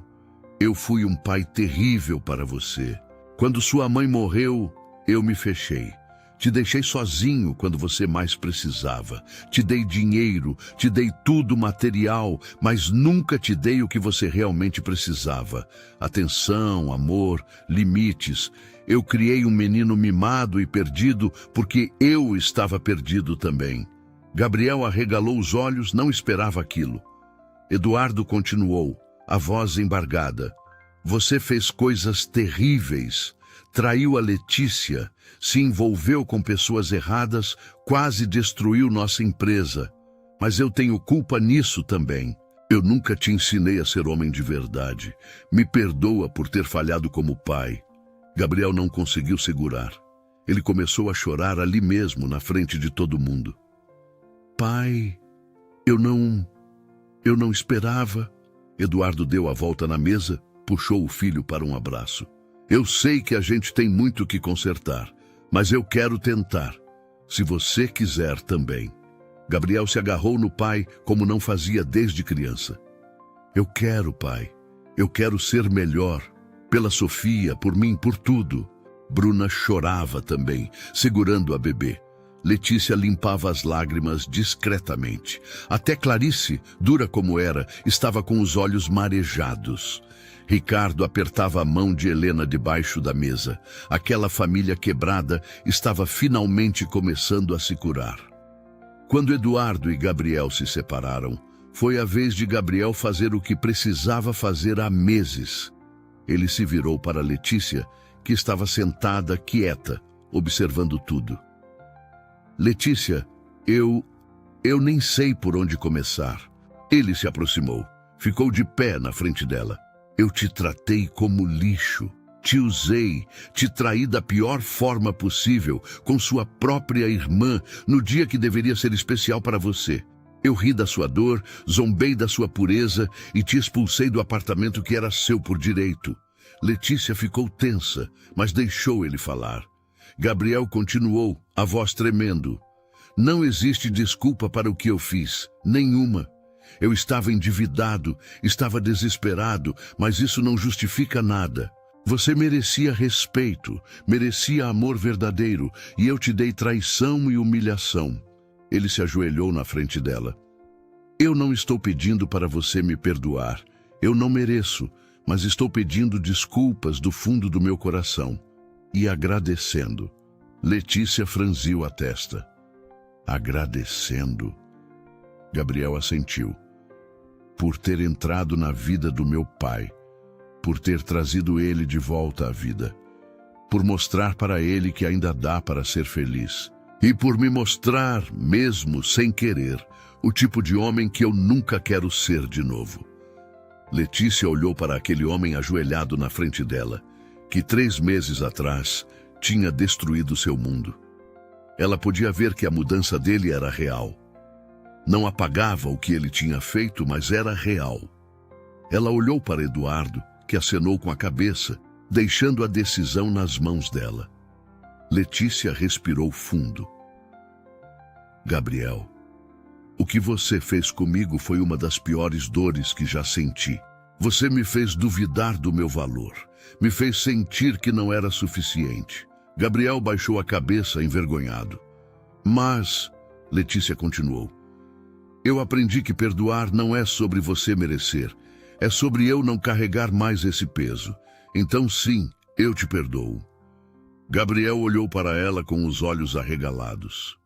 eu fui um pai terrível para você. Quando sua mãe morreu, eu me fechei. Te deixei sozinho quando você mais precisava. Te dei dinheiro, te dei tudo material, mas nunca te dei o que você realmente precisava. Atenção, amor, limites. Eu criei um menino mimado e perdido porque eu estava perdido também. Gabriel arregalou os olhos, não esperava aquilo. Eduardo continuou, a voz embargada. Você fez coisas terríveis. Traiu a Letícia, se envolveu com pessoas erradas, quase destruiu nossa empresa. Mas eu tenho culpa nisso também. Eu nunca te ensinei a ser homem de verdade. Me perdoa por ter falhado como pai. Gabriel não conseguiu segurar. Ele começou a chorar ali mesmo, na frente de todo mundo. Pai, eu não esperava. Eduardo deu a volta na mesa, puxou o filho para um abraço. Eu sei que a gente tem muito que consertar, mas eu quero tentar, se você quiser também. Gabriel se agarrou no pai como não fazia desde criança. Eu quero, pai. Eu quero ser melhor. Pela Sofia, por mim, por tudo. Bruna chorava também, segurando a bebê. Letícia limpava as lágrimas discretamente. Até Clarice, dura como era, estava com os olhos marejados. Ricardo apertava a mão de Helena debaixo da mesa. Aquela família quebrada estava finalmente começando a se curar. Quando Eduardo e Gabriel se separaram, foi a vez de Gabriel fazer o que precisava fazer há meses. Ele se virou para Letícia, que estava sentada, quieta, observando tudo. Letícia, eu nem sei por onde começar. Ele se aproximou, ficou de pé na frente dela. Eu te tratei como lixo, te usei, te traí da pior forma possível, com sua própria irmã, no dia que deveria ser especial para você. Eu ri da sua dor, zombei da sua pureza e te expulsei do apartamento que era seu por direito. Letícia ficou tensa, mas deixou ele falar. Gabriel continuou, a voz tremendo. Não existe desculpa para o que eu fiz, nenhuma. Eu estava endividado, estava desesperado, mas isso não justifica nada. Você merecia respeito, merecia amor verdadeiro, e eu te dei traição e humilhação. Ele se ajoelhou na frente dela. Eu não estou pedindo para você me perdoar. Eu não mereço, mas estou pedindo desculpas do fundo do meu coração. E agradecendo. Letícia franziu a testa. Agradecendo. Gabriel assentiu. Por ter entrado na vida do meu pai. Por ter trazido ele de volta à vida. Por mostrar para ele que ainda dá para ser feliz. E por me mostrar, mesmo sem querer, o tipo de homem que eu nunca quero ser de novo. Letícia olhou para aquele homem ajoelhado na frente dela, que 3 meses atrás tinha destruído seu mundo. Ela podia ver que a mudança dele era real. Não apagava o que ele tinha feito, mas era real. Ela olhou para Eduardo, que acenou com a cabeça, deixando a decisão nas mãos dela. Letícia respirou fundo. Gabriel, o que você fez comigo foi uma das piores dores que já senti. Você me fez duvidar do meu valor. Me fez sentir que não era suficiente. Gabriel baixou a cabeça envergonhado. Mas, Letícia continuou, eu aprendi que perdoar não é sobre você merecer. É sobre eu não carregar mais esse peso. Então sim, eu te perdoo. Gabriel olhou para ela com os olhos arregalados.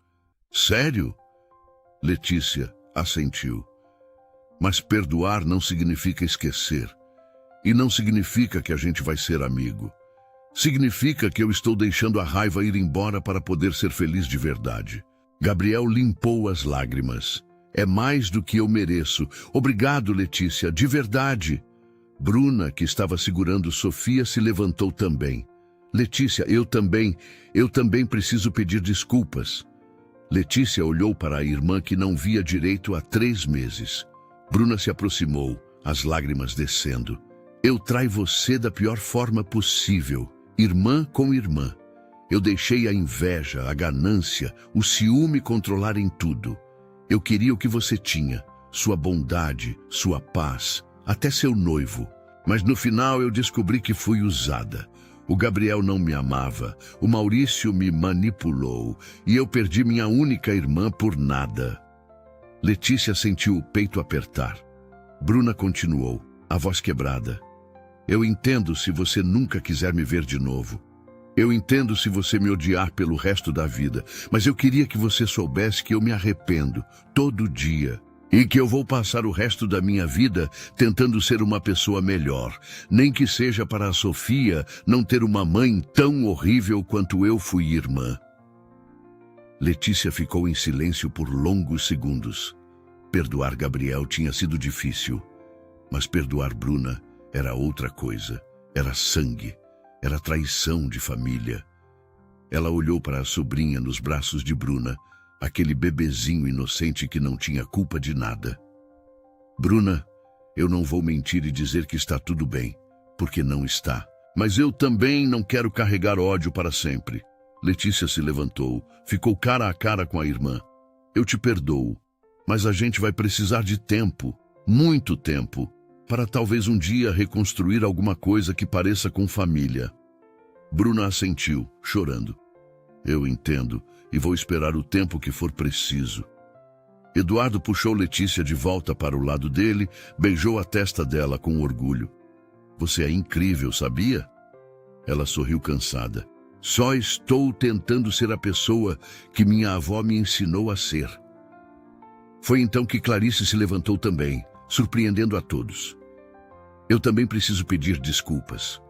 Sério? Letícia assentiu. Mas perdoar não significa esquecer. E não significa que a gente vai ser amigo. Significa que eu estou deixando a raiva ir embora para poder ser feliz de verdade. Gabriel limpou as lágrimas. É mais do que eu mereço. Obrigado, Letícia, de verdade. Bruna, que estava segurando Sofia, se levantou também. Letícia, eu também preciso pedir desculpas. Letícia olhou para a irmã que não via direito há 3 meses. Bruna se aproximou, as lágrimas descendo. Eu traí você da pior forma possível, irmã com irmã. Eu deixei a inveja, a ganância, o ciúme controlarem tudo. Eu queria o que você tinha, sua bondade, sua paz, até seu noivo. Mas no final eu descobri que fui usada. O Gabriel não me amava, o Maurício me manipulou e eu perdi minha única irmã por nada. Letícia sentiu o peito apertar. Bruna continuou, a voz quebrada. Eu entendo se você nunca quiser me ver de novo. Eu entendo se você me odiar pelo resto da vida, mas eu queria que você soubesse que eu me arrependo todo dia e que eu vou passar o resto da minha vida tentando ser uma pessoa melhor, nem que seja para a Sofia não ter uma mãe tão horrível quanto eu fui irmã. Letícia ficou em silêncio por longos segundos. Perdoar Gabriel tinha sido difícil, mas perdoar Bruna era outra coisa, era sangue. Era traição de família. Ela olhou para a sobrinha nos braços de Bruna, aquele bebezinho inocente que não tinha culpa de nada. Bruna, eu não vou mentir e dizer que está tudo bem, porque não está. Mas eu também não quero carregar ódio para sempre. Letícia se levantou, ficou cara a cara com a irmã. Eu te perdoo, mas a gente vai precisar de tempo, muito tempo, para talvez um dia reconstruir alguma coisa que pareça com família. Bruna assentiu, chorando. Eu entendo, e vou esperar o tempo que for preciso. Eduardo puxou Letícia de volta para o lado dele, beijou a testa dela com orgulho. Você é incrível, sabia? Ela sorriu cansada. Só estou tentando ser a pessoa que minha avó me ensinou a ser. Foi então que Clarice se levantou também, surpreendendo a todos. Eu também preciso pedir desculpas.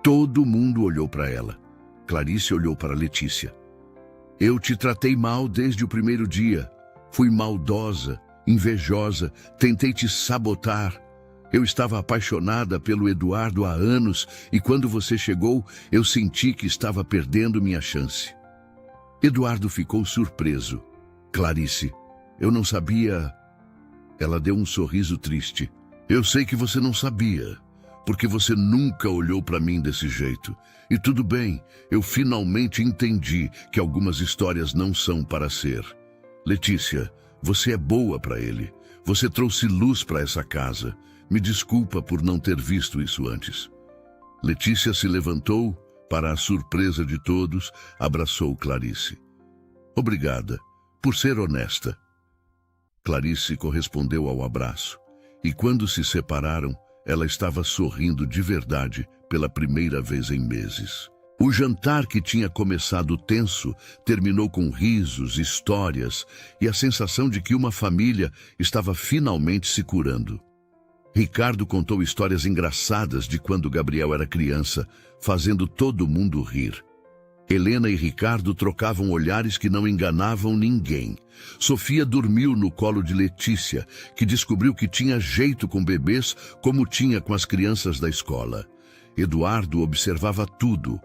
Todo mundo olhou para ela. Clarice olhou para Letícia. Eu te tratei mal desde o primeiro dia. Fui maldosa, invejosa, tentei te sabotar. Eu estava apaixonada pelo Eduardo há anos e quando você chegou, eu senti que estava perdendo minha chance. Eduardo ficou surpreso. Clarice, eu não sabia... Ela deu um sorriso triste. Eu sei que você não sabia, porque você nunca olhou para mim desse jeito. E tudo bem, eu finalmente entendi que algumas histórias não são para ser. Letícia, você é boa para ele. Você trouxe luz para essa casa. Me desculpa por não ter visto isso antes. Letícia se levantou, para a surpresa de todos, abraçou Clarice. Obrigada, por ser honesta. Clarice correspondeu ao abraço, e quando se separaram, ela estava sorrindo de verdade pela primeira vez em meses. O jantar, que tinha começado tenso, terminou com risos, histórias e a sensação de que uma família estava finalmente se curando. Ricardo contou histórias engraçadas de quando Gabriel era criança, fazendo todo mundo rir. Helena e Ricardo trocavam olhares que não enganavam ninguém. Sofia dormiu no colo de Letícia, que descobriu que tinha jeito com bebês como tinha com as crianças da escola. Eduardo observava tudo,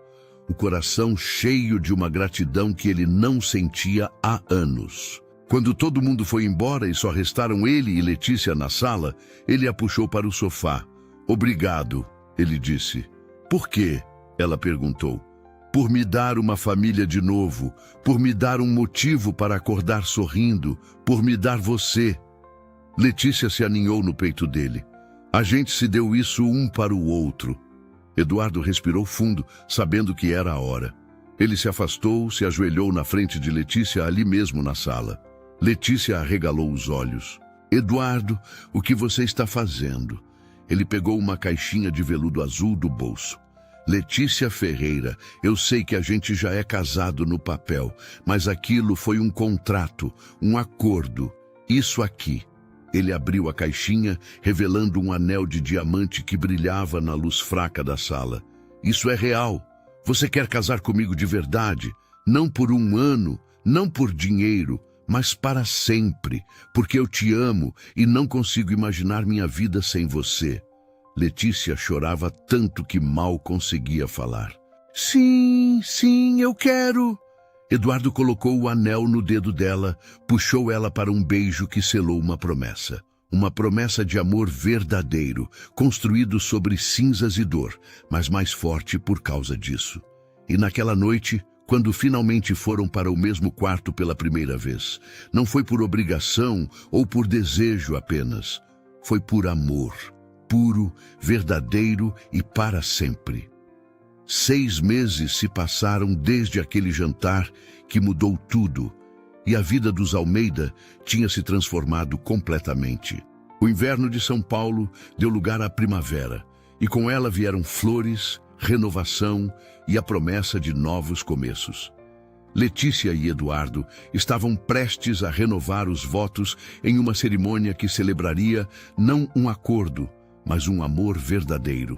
o coração cheio de uma gratidão que ele não sentia há anos. Quando todo mundo foi embora e só restaram ele e Letícia na sala, ele a puxou para o sofá. "Obrigado", ele disse. "Por quê?", ela perguntou. "Por me dar uma família de novo, por me dar um motivo para acordar sorrindo, por me dar você." Letícia se aninhou no peito dele. "A gente se deu isso um para o outro." Eduardo respirou fundo, sabendo que era a hora. Ele se afastou, se ajoelhou na frente de Letícia ali mesmo na sala. Letícia arregalou os olhos. "Eduardo, o que você está fazendo?" Ele pegou uma caixinha de veludo azul do bolso. "Letícia Ferreira, eu sei que a gente já é casado no papel, mas aquilo foi um contrato, um acordo. Isso aqui." Ele abriu a caixinha, revelando um anel de diamante que brilhava na luz fraca da sala. "Isso é real. Você quer casar comigo de verdade? Não por um ano, não por dinheiro, mas para sempre, porque eu te amo e não consigo imaginar minha vida sem você." Letícia chorava tanto que mal conseguia falar. Sim, eu quero." Eduardo colocou o anel no dedo dela, puxou ela para um beijo que selou uma promessa. Uma promessa de amor verdadeiro, construído sobre cinzas e dor, mas mais forte por causa disso. E naquela noite, quando finalmente foram para o mesmo quarto pela primeira vez, não foi por obrigação ou por desejo apenas. Foi por amor, puro, verdadeiro e para sempre. 6 meses se passaram desde aquele jantar que mudou tudo, e a vida dos Almeida tinha se transformado completamente. O inverno de São Paulo deu lugar à primavera, e com ela vieram flores, renovação e a promessa de novos começos. Letícia e Eduardo estavam prestes a renovar os votos em uma cerimônia que celebraria não um acordo, mas um amor verdadeiro.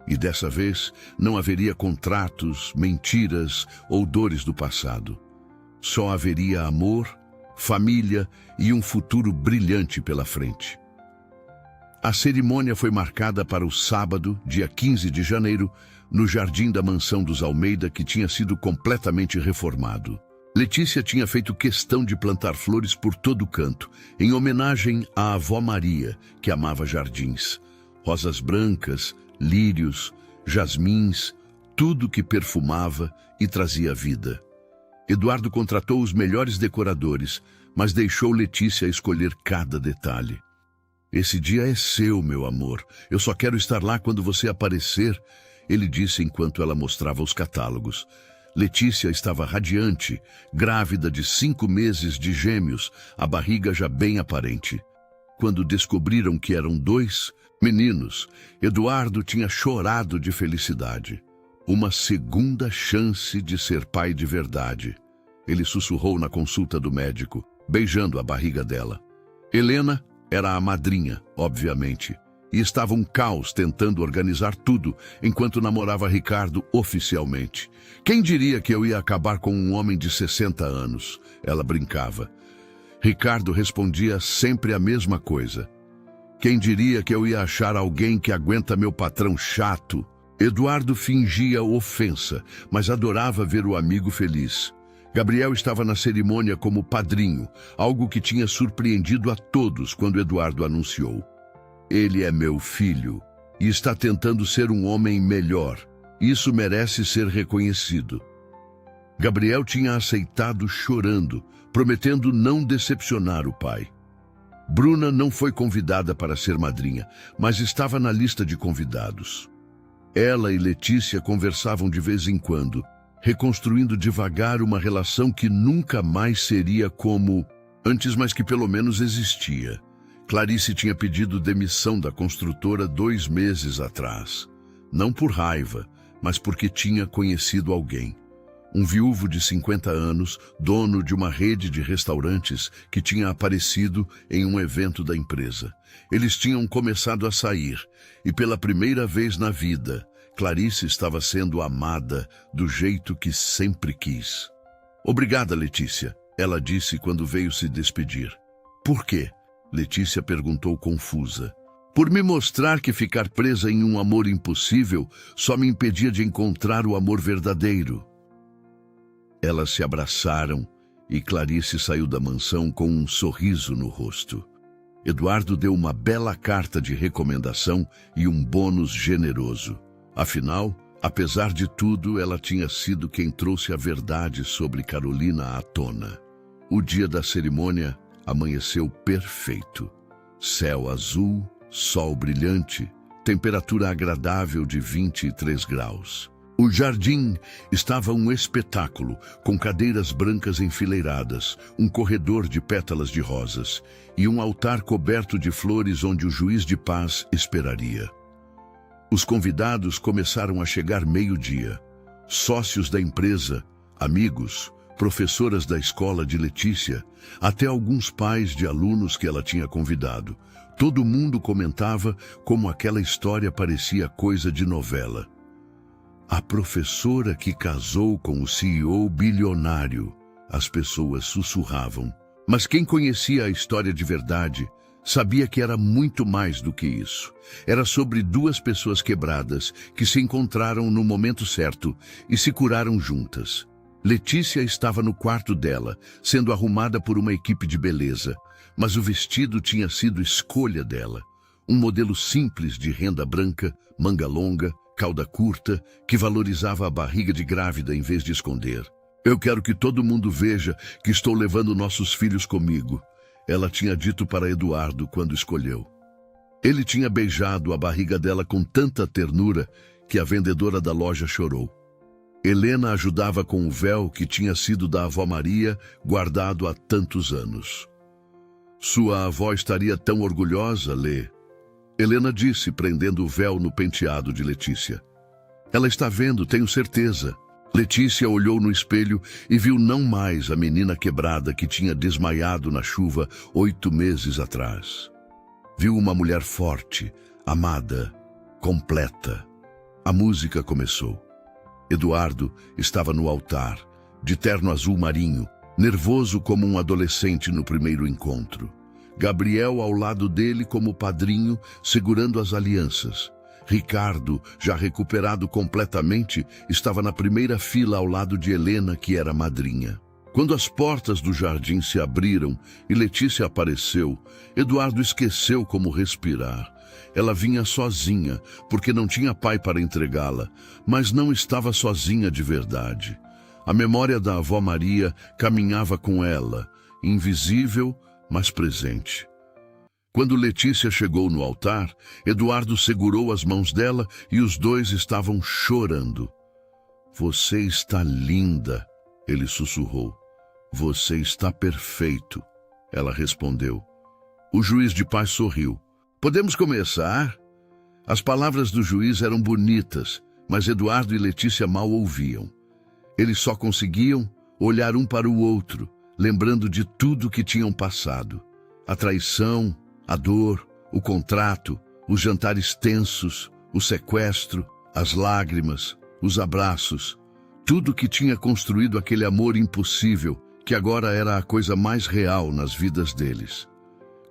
E dessa vez não haveria contratos, mentiras ou dores do passado. Só haveria amor, família e um futuro brilhante pela frente. A cerimônia foi marcada para o sábado, dia 15 de janeiro, no jardim da mansão dos Almeida, que tinha sido completamente reformado. Letícia tinha feito questão de plantar flores por todo canto, em homenagem à avó Maria, que amava jardins. Rosas brancas, lírios, jasmins, tudo que perfumava e trazia vida. Eduardo contratou os melhores decoradores, mas deixou Letícia escolher cada detalhe. "Esse dia é seu, meu amor. Eu só quero estar lá quando você aparecer", ele disse enquanto ela mostrava os catálogos. Letícia estava radiante, grávida de 5 meses de gêmeos, a barriga já bem aparente. Quando descobriram que eram 2 meninos, Eduardo tinha chorado de felicidade. Uma segunda chance de ser pai de verdade. Ele sussurrou na consulta do médico, beijando a barriga dela. Helena era a madrinha, obviamente, e estava um caos tentando organizar tudo enquanto namorava Ricardo oficialmente. "Quem diria que eu ia acabar com um homem de 60 anos?" ela brincava. Ricardo respondia sempre a mesma coisa. "Quem diria que eu ia achar alguém que aguenta meu patrão chato?" Eduardo fingia ofensa, mas adorava ver o amigo feliz. Gabriel estava na cerimônia como padrinho, algo que tinha surpreendido a todos quando Eduardo anunciou. "Ele é meu filho e está tentando ser um homem melhor. Isso merece ser reconhecido." Gabriel tinha aceitado chorando, prometendo não decepcionar o pai. Bruna não foi convidada para ser madrinha, mas estava na lista de convidados. Ela e Letícia conversavam de vez em quando, reconstruindo devagar uma relação que nunca mais seria como antes, mas que pelo menos existia. Clarice tinha pedido demissão da construtora 2 meses atrás. Não por raiva, mas porque tinha conhecido alguém. Um viúvo de 50 anos, dono de uma rede de restaurantes que tinha aparecido em um evento da empresa. Eles tinham começado a sair, e pela primeira vez na vida, Clarice estava sendo amada do jeito que sempre quis. Obrigada, Letícia, ela disse quando veio se despedir. Por quê? Letícia perguntou confusa. Por me mostrar que ficar presa em um amor impossível só me impedia de encontrar o amor verdadeiro. Elas se abraçaram e Clarice saiu da mansão com um sorriso no rosto. Eduardo deu uma bela carta de recomendação e um bônus generoso. Afinal, apesar de tudo, ela tinha sido quem trouxe a verdade sobre Carolina à tona. O dia da cerimônia amanheceu perfeito. Céu azul, sol brilhante, temperatura agradável de 23 graus. O jardim estava um espetáculo, com cadeiras brancas enfileiradas, um corredor de pétalas de rosas e um altar coberto de flores onde o juiz de paz esperaria. Os convidados começaram a chegar meio-dia. Sócios da empresa, amigos, professoras da escola de Letícia, até alguns pais de alunos que ela tinha convidado. Todo mundo comentava como aquela história parecia coisa de novela. A professora que casou com o CEO bilionário, as pessoas sussurravam. Mas quem conhecia a história de verdade sabia que era muito mais do que isso. Era sobre duas pessoas quebradas que se encontraram no momento certo e se curaram juntas. Letícia estava no quarto dela, sendo arrumada por uma equipe de beleza, mas o vestido tinha sido escolha dela. Um modelo simples de renda branca, manga longa, cauda curta, que valorizava a barriga de grávida em vez de esconder. Eu quero que todo mundo veja que estou levando nossos filhos comigo, ela tinha dito para Eduardo quando escolheu. Ele tinha beijado a barriga dela com tanta ternura que a vendedora da loja chorou. Helena ajudava com o véu que tinha sido da avó Maria, guardado há tantos anos. Sua avó estaria tão orgulhosa, Lê. Helena disse, prendendo o véu no penteado de Letícia. Ela está vendo, tenho certeza. Letícia olhou no espelho e viu não mais a menina quebrada que tinha desmaiado na chuva 8 meses atrás. Viu uma mulher forte, amada, completa. A música começou. Eduardo estava no altar, de terno azul marinho, nervoso como um adolescente no primeiro encontro. Gabriel ao lado dele como padrinho, segurando as alianças. Ricardo, já recuperado completamente, estava na primeira fila ao lado de Helena, que era madrinha. Quando as portas do jardim se abriram e Letícia apareceu, Eduardo esqueceu como respirar. Ela vinha sozinha, porque não tinha pai para entregá-la, mas não estava sozinha de verdade. A memória da avó Maria caminhava com ela, invisível, mas presente. Quando Letícia chegou no altar, Eduardo segurou as mãos dela e os dois estavam chorando. Você está linda, ele sussurrou. Você está perfeito, ela respondeu. O juiz de paz sorriu. Podemos começar? As palavras do juiz eram bonitas, mas Eduardo e Letícia mal ouviam. Eles só conseguiam olhar um para o outro, lembrando de tudo que tinham passado. A traição, a dor, o contrato, os jantares tensos, o sequestro, as lágrimas, os abraços. Tudo que tinha construído aquele amor impossível, que agora era a coisa mais real nas vidas deles.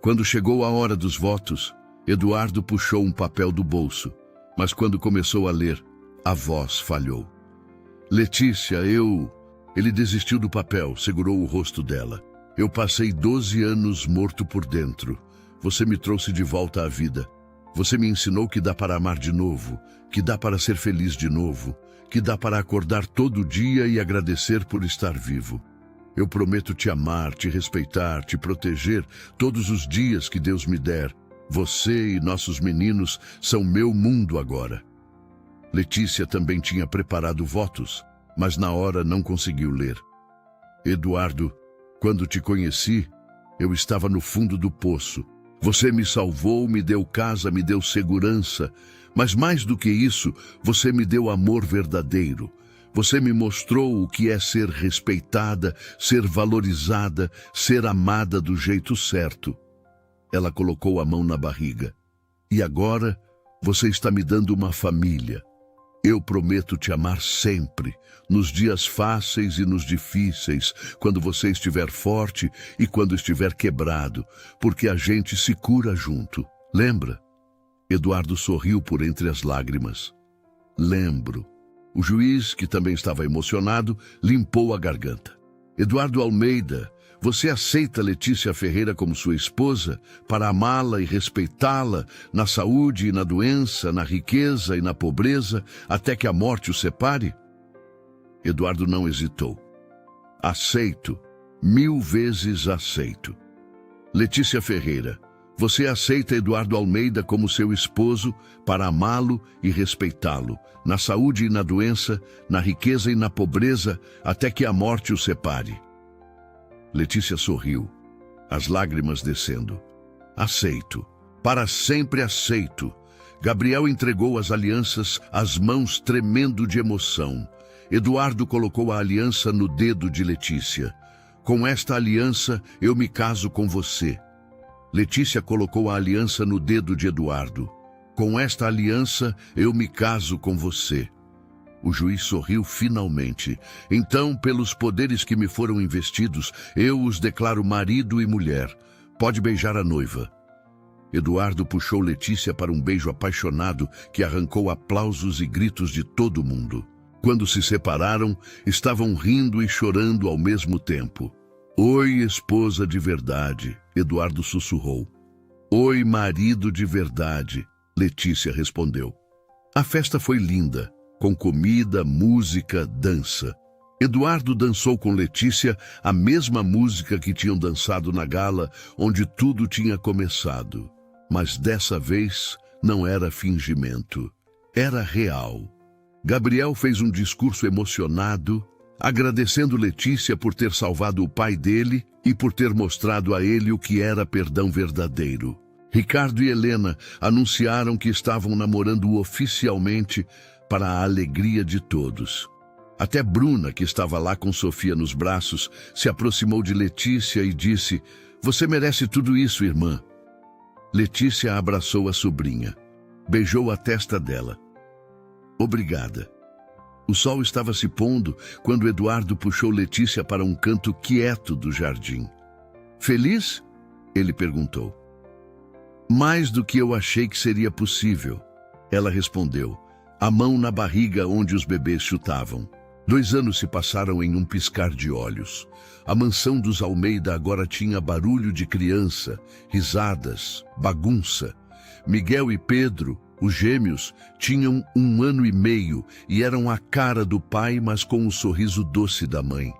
Quando chegou a hora dos votos, Eduardo puxou um papel do bolso, mas quando começou a ler, a voz falhou. Letícia, Ele desistiu do papel, segurou o rosto dela. Eu passei 12 anos morto por dentro. Você me trouxe de volta à vida. Você me ensinou que dá para amar de novo, que dá para ser feliz de novo, que dá para acordar todo dia e agradecer por estar vivo. Eu prometo te amar, te respeitar, te proteger todos os dias que Deus me der. Você e nossos meninos são meu mundo agora. Letícia também tinha preparado votos, mas na hora não conseguiu ler. Eduardo, quando te conheci, eu estava no fundo do poço. Você me salvou, me deu casa, me deu segurança, mas mais do que isso, você me deu amor verdadeiro. Você me mostrou o que é ser respeitada, ser valorizada, ser amada do jeito certo. Ela colocou a mão na barriga. E agora, você está me dando uma família. Eu prometo te amar sempre, nos dias fáceis e nos difíceis, quando você estiver forte e quando estiver quebrado, porque a gente se cura junto. Lembra? Eduardo sorriu por entre as lágrimas. Lembro. O juiz, que também estava emocionado, limpou a garganta. Eduardo Almeida, você aceita Letícia Ferreira como sua esposa para amá-la e respeitá-la na saúde e na doença, na riqueza e na pobreza, até que a morte os separe? Eduardo não hesitou. Aceito, 1000 vezes aceito. Letícia Ferreira, você aceita Eduardo Almeida como seu esposo para amá-lo e respeitá-lo, na saúde e na doença, na riqueza e na pobreza, até que a morte os separe? Letícia sorriu, as lágrimas descendo. Aceito, para sempre aceito. Gabriel entregou as alianças, as mãos tremendo de emoção. Eduardo colocou a aliança no dedo de Letícia. Com esta aliança, eu me caso com você. Letícia colocou a aliança no dedo de Eduardo. Com esta aliança, eu me caso com você. O juiz sorriu finalmente. Então, pelos poderes que me foram investidos, eu os declaro marido e mulher. Pode beijar a noiva. Eduardo puxou Letícia para um beijo apaixonado que arrancou aplausos e gritos de todo mundo. Quando se separaram, estavam rindo e chorando ao mesmo tempo. Oi, esposa de verdade, Eduardo sussurrou. Oi, marido de verdade, Letícia respondeu. A festa foi linda, com comida, música, dança. Eduardo dançou com Letícia a mesma música que tinham dançado na gala, onde tudo tinha começado. Mas dessa vez não era fingimento, era real. Gabriel fez um discurso emocionado, agradecendo Letícia por ter salvado o pai dele e por ter mostrado a ele o que era perdão verdadeiro. Ricardo e Helena anunciaram que estavam namorando oficialmente, para a alegria de todos. Até Bruna, que estava lá com Sofia nos braços, se aproximou de Letícia e disse: "Você merece tudo isso, irmã." Letícia abraçou a sobrinha. Beijou a testa dela. Obrigada. O sol estava se pondo quando Eduardo puxou Letícia para um canto quieto do jardim. Feliz? Ele perguntou. Mais do que eu achei que seria possível, ela respondeu, a mão na barriga onde os bebês chutavam. 2 anos se passaram em um piscar de olhos. A mansão dos Almeida agora tinha barulho de criança, risadas, bagunça. Miguel e Pedro, os gêmeos, tinham 1 ano e meio e eram a cara do pai, mas com o sorriso doce da mãe.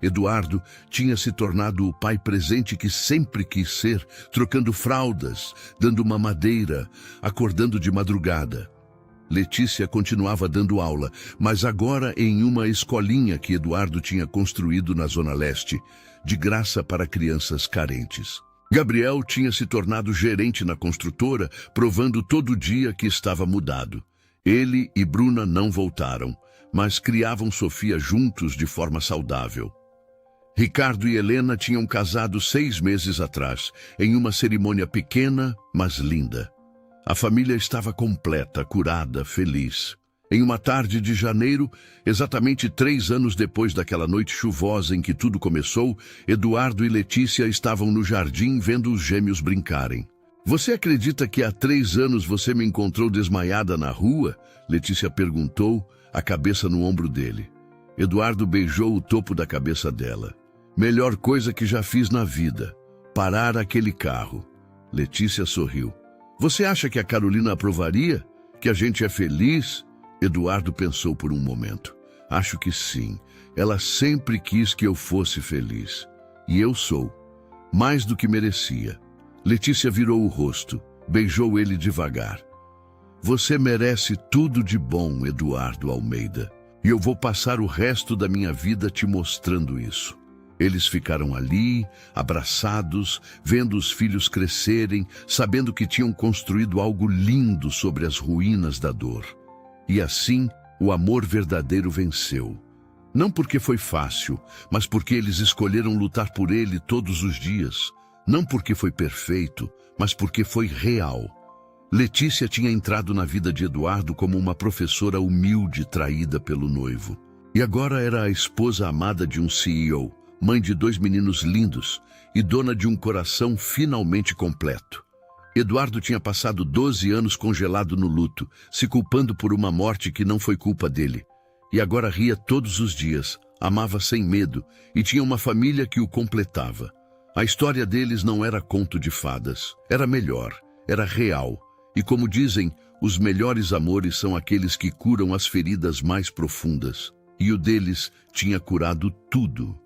Eduardo tinha se tornado o pai presente que sempre quis ser, trocando fraldas, dando mamadeira, acordando de madrugada. Letícia continuava dando aula, mas agora em uma escolinha que Eduardo tinha construído na Zona Leste, de graça para crianças carentes. Gabriel tinha se tornado gerente na construtora, provando todo dia que estava mudado. Ele e Bruna não voltaram, mas criavam Sofia juntos de forma saudável. Ricardo e Helena tinham casado 6 meses atrás, em uma cerimônia pequena, mas linda. A família estava completa, curada, feliz. Em uma tarde de janeiro, exatamente 3 anos depois daquela noite chuvosa em que tudo começou, Eduardo e Letícia estavam no jardim vendo os gêmeos brincarem. Você acredita que há 3 anos você me encontrou desmaiada na rua? Letícia perguntou, a cabeça no ombro dele. Eduardo beijou o topo da cabeça dela. Melhor coisa que já fiz na vida, parar aquele carro. Letícia sorriu. Você acha que a Carolina aprovaria? Que a gente é feliz? Eduardo pensou por um momento. Acho que sim. Ela sempre quis que eu fosse feliz. E eu sou. Mais do que merecia. Letícia virou o rosto. Beijou ele devagar. Você merece tudo de bom, Eduardo Almeida. E eu vou passar o resto da minha vida te mostrando isso. Eles ficaram ali, abraçados, vendo os filhos crescerem, sabendo que tinham construído algo lindo sobre as ruínas da dor. E assim, o amor verdadeiro venceu. Não porque foi fácil, mas porque eles escolheram lutar por ele todos os dias. Não porque foi perfeito, mas porque foi real. Letícia tinha entrado na vida de Eduardo como uma professora humilde traída pelo noivo. E agora era a esposa amada de um CEO, mãe de 2 meninos lindos e dona de um coração finalmente completo. Eduardo tinha passado 12 anos congelado no luto, se culpando por uma morte que não foi culpa dele. E agora ria todos os dias, amava sem medo e tinha uma família que o completava. A história deles não era conto de fadas, era melhor, era real. E como dizem, os melhores amores são aqueles que curam as feridas mais profundas. E o deles tinha curado tudo.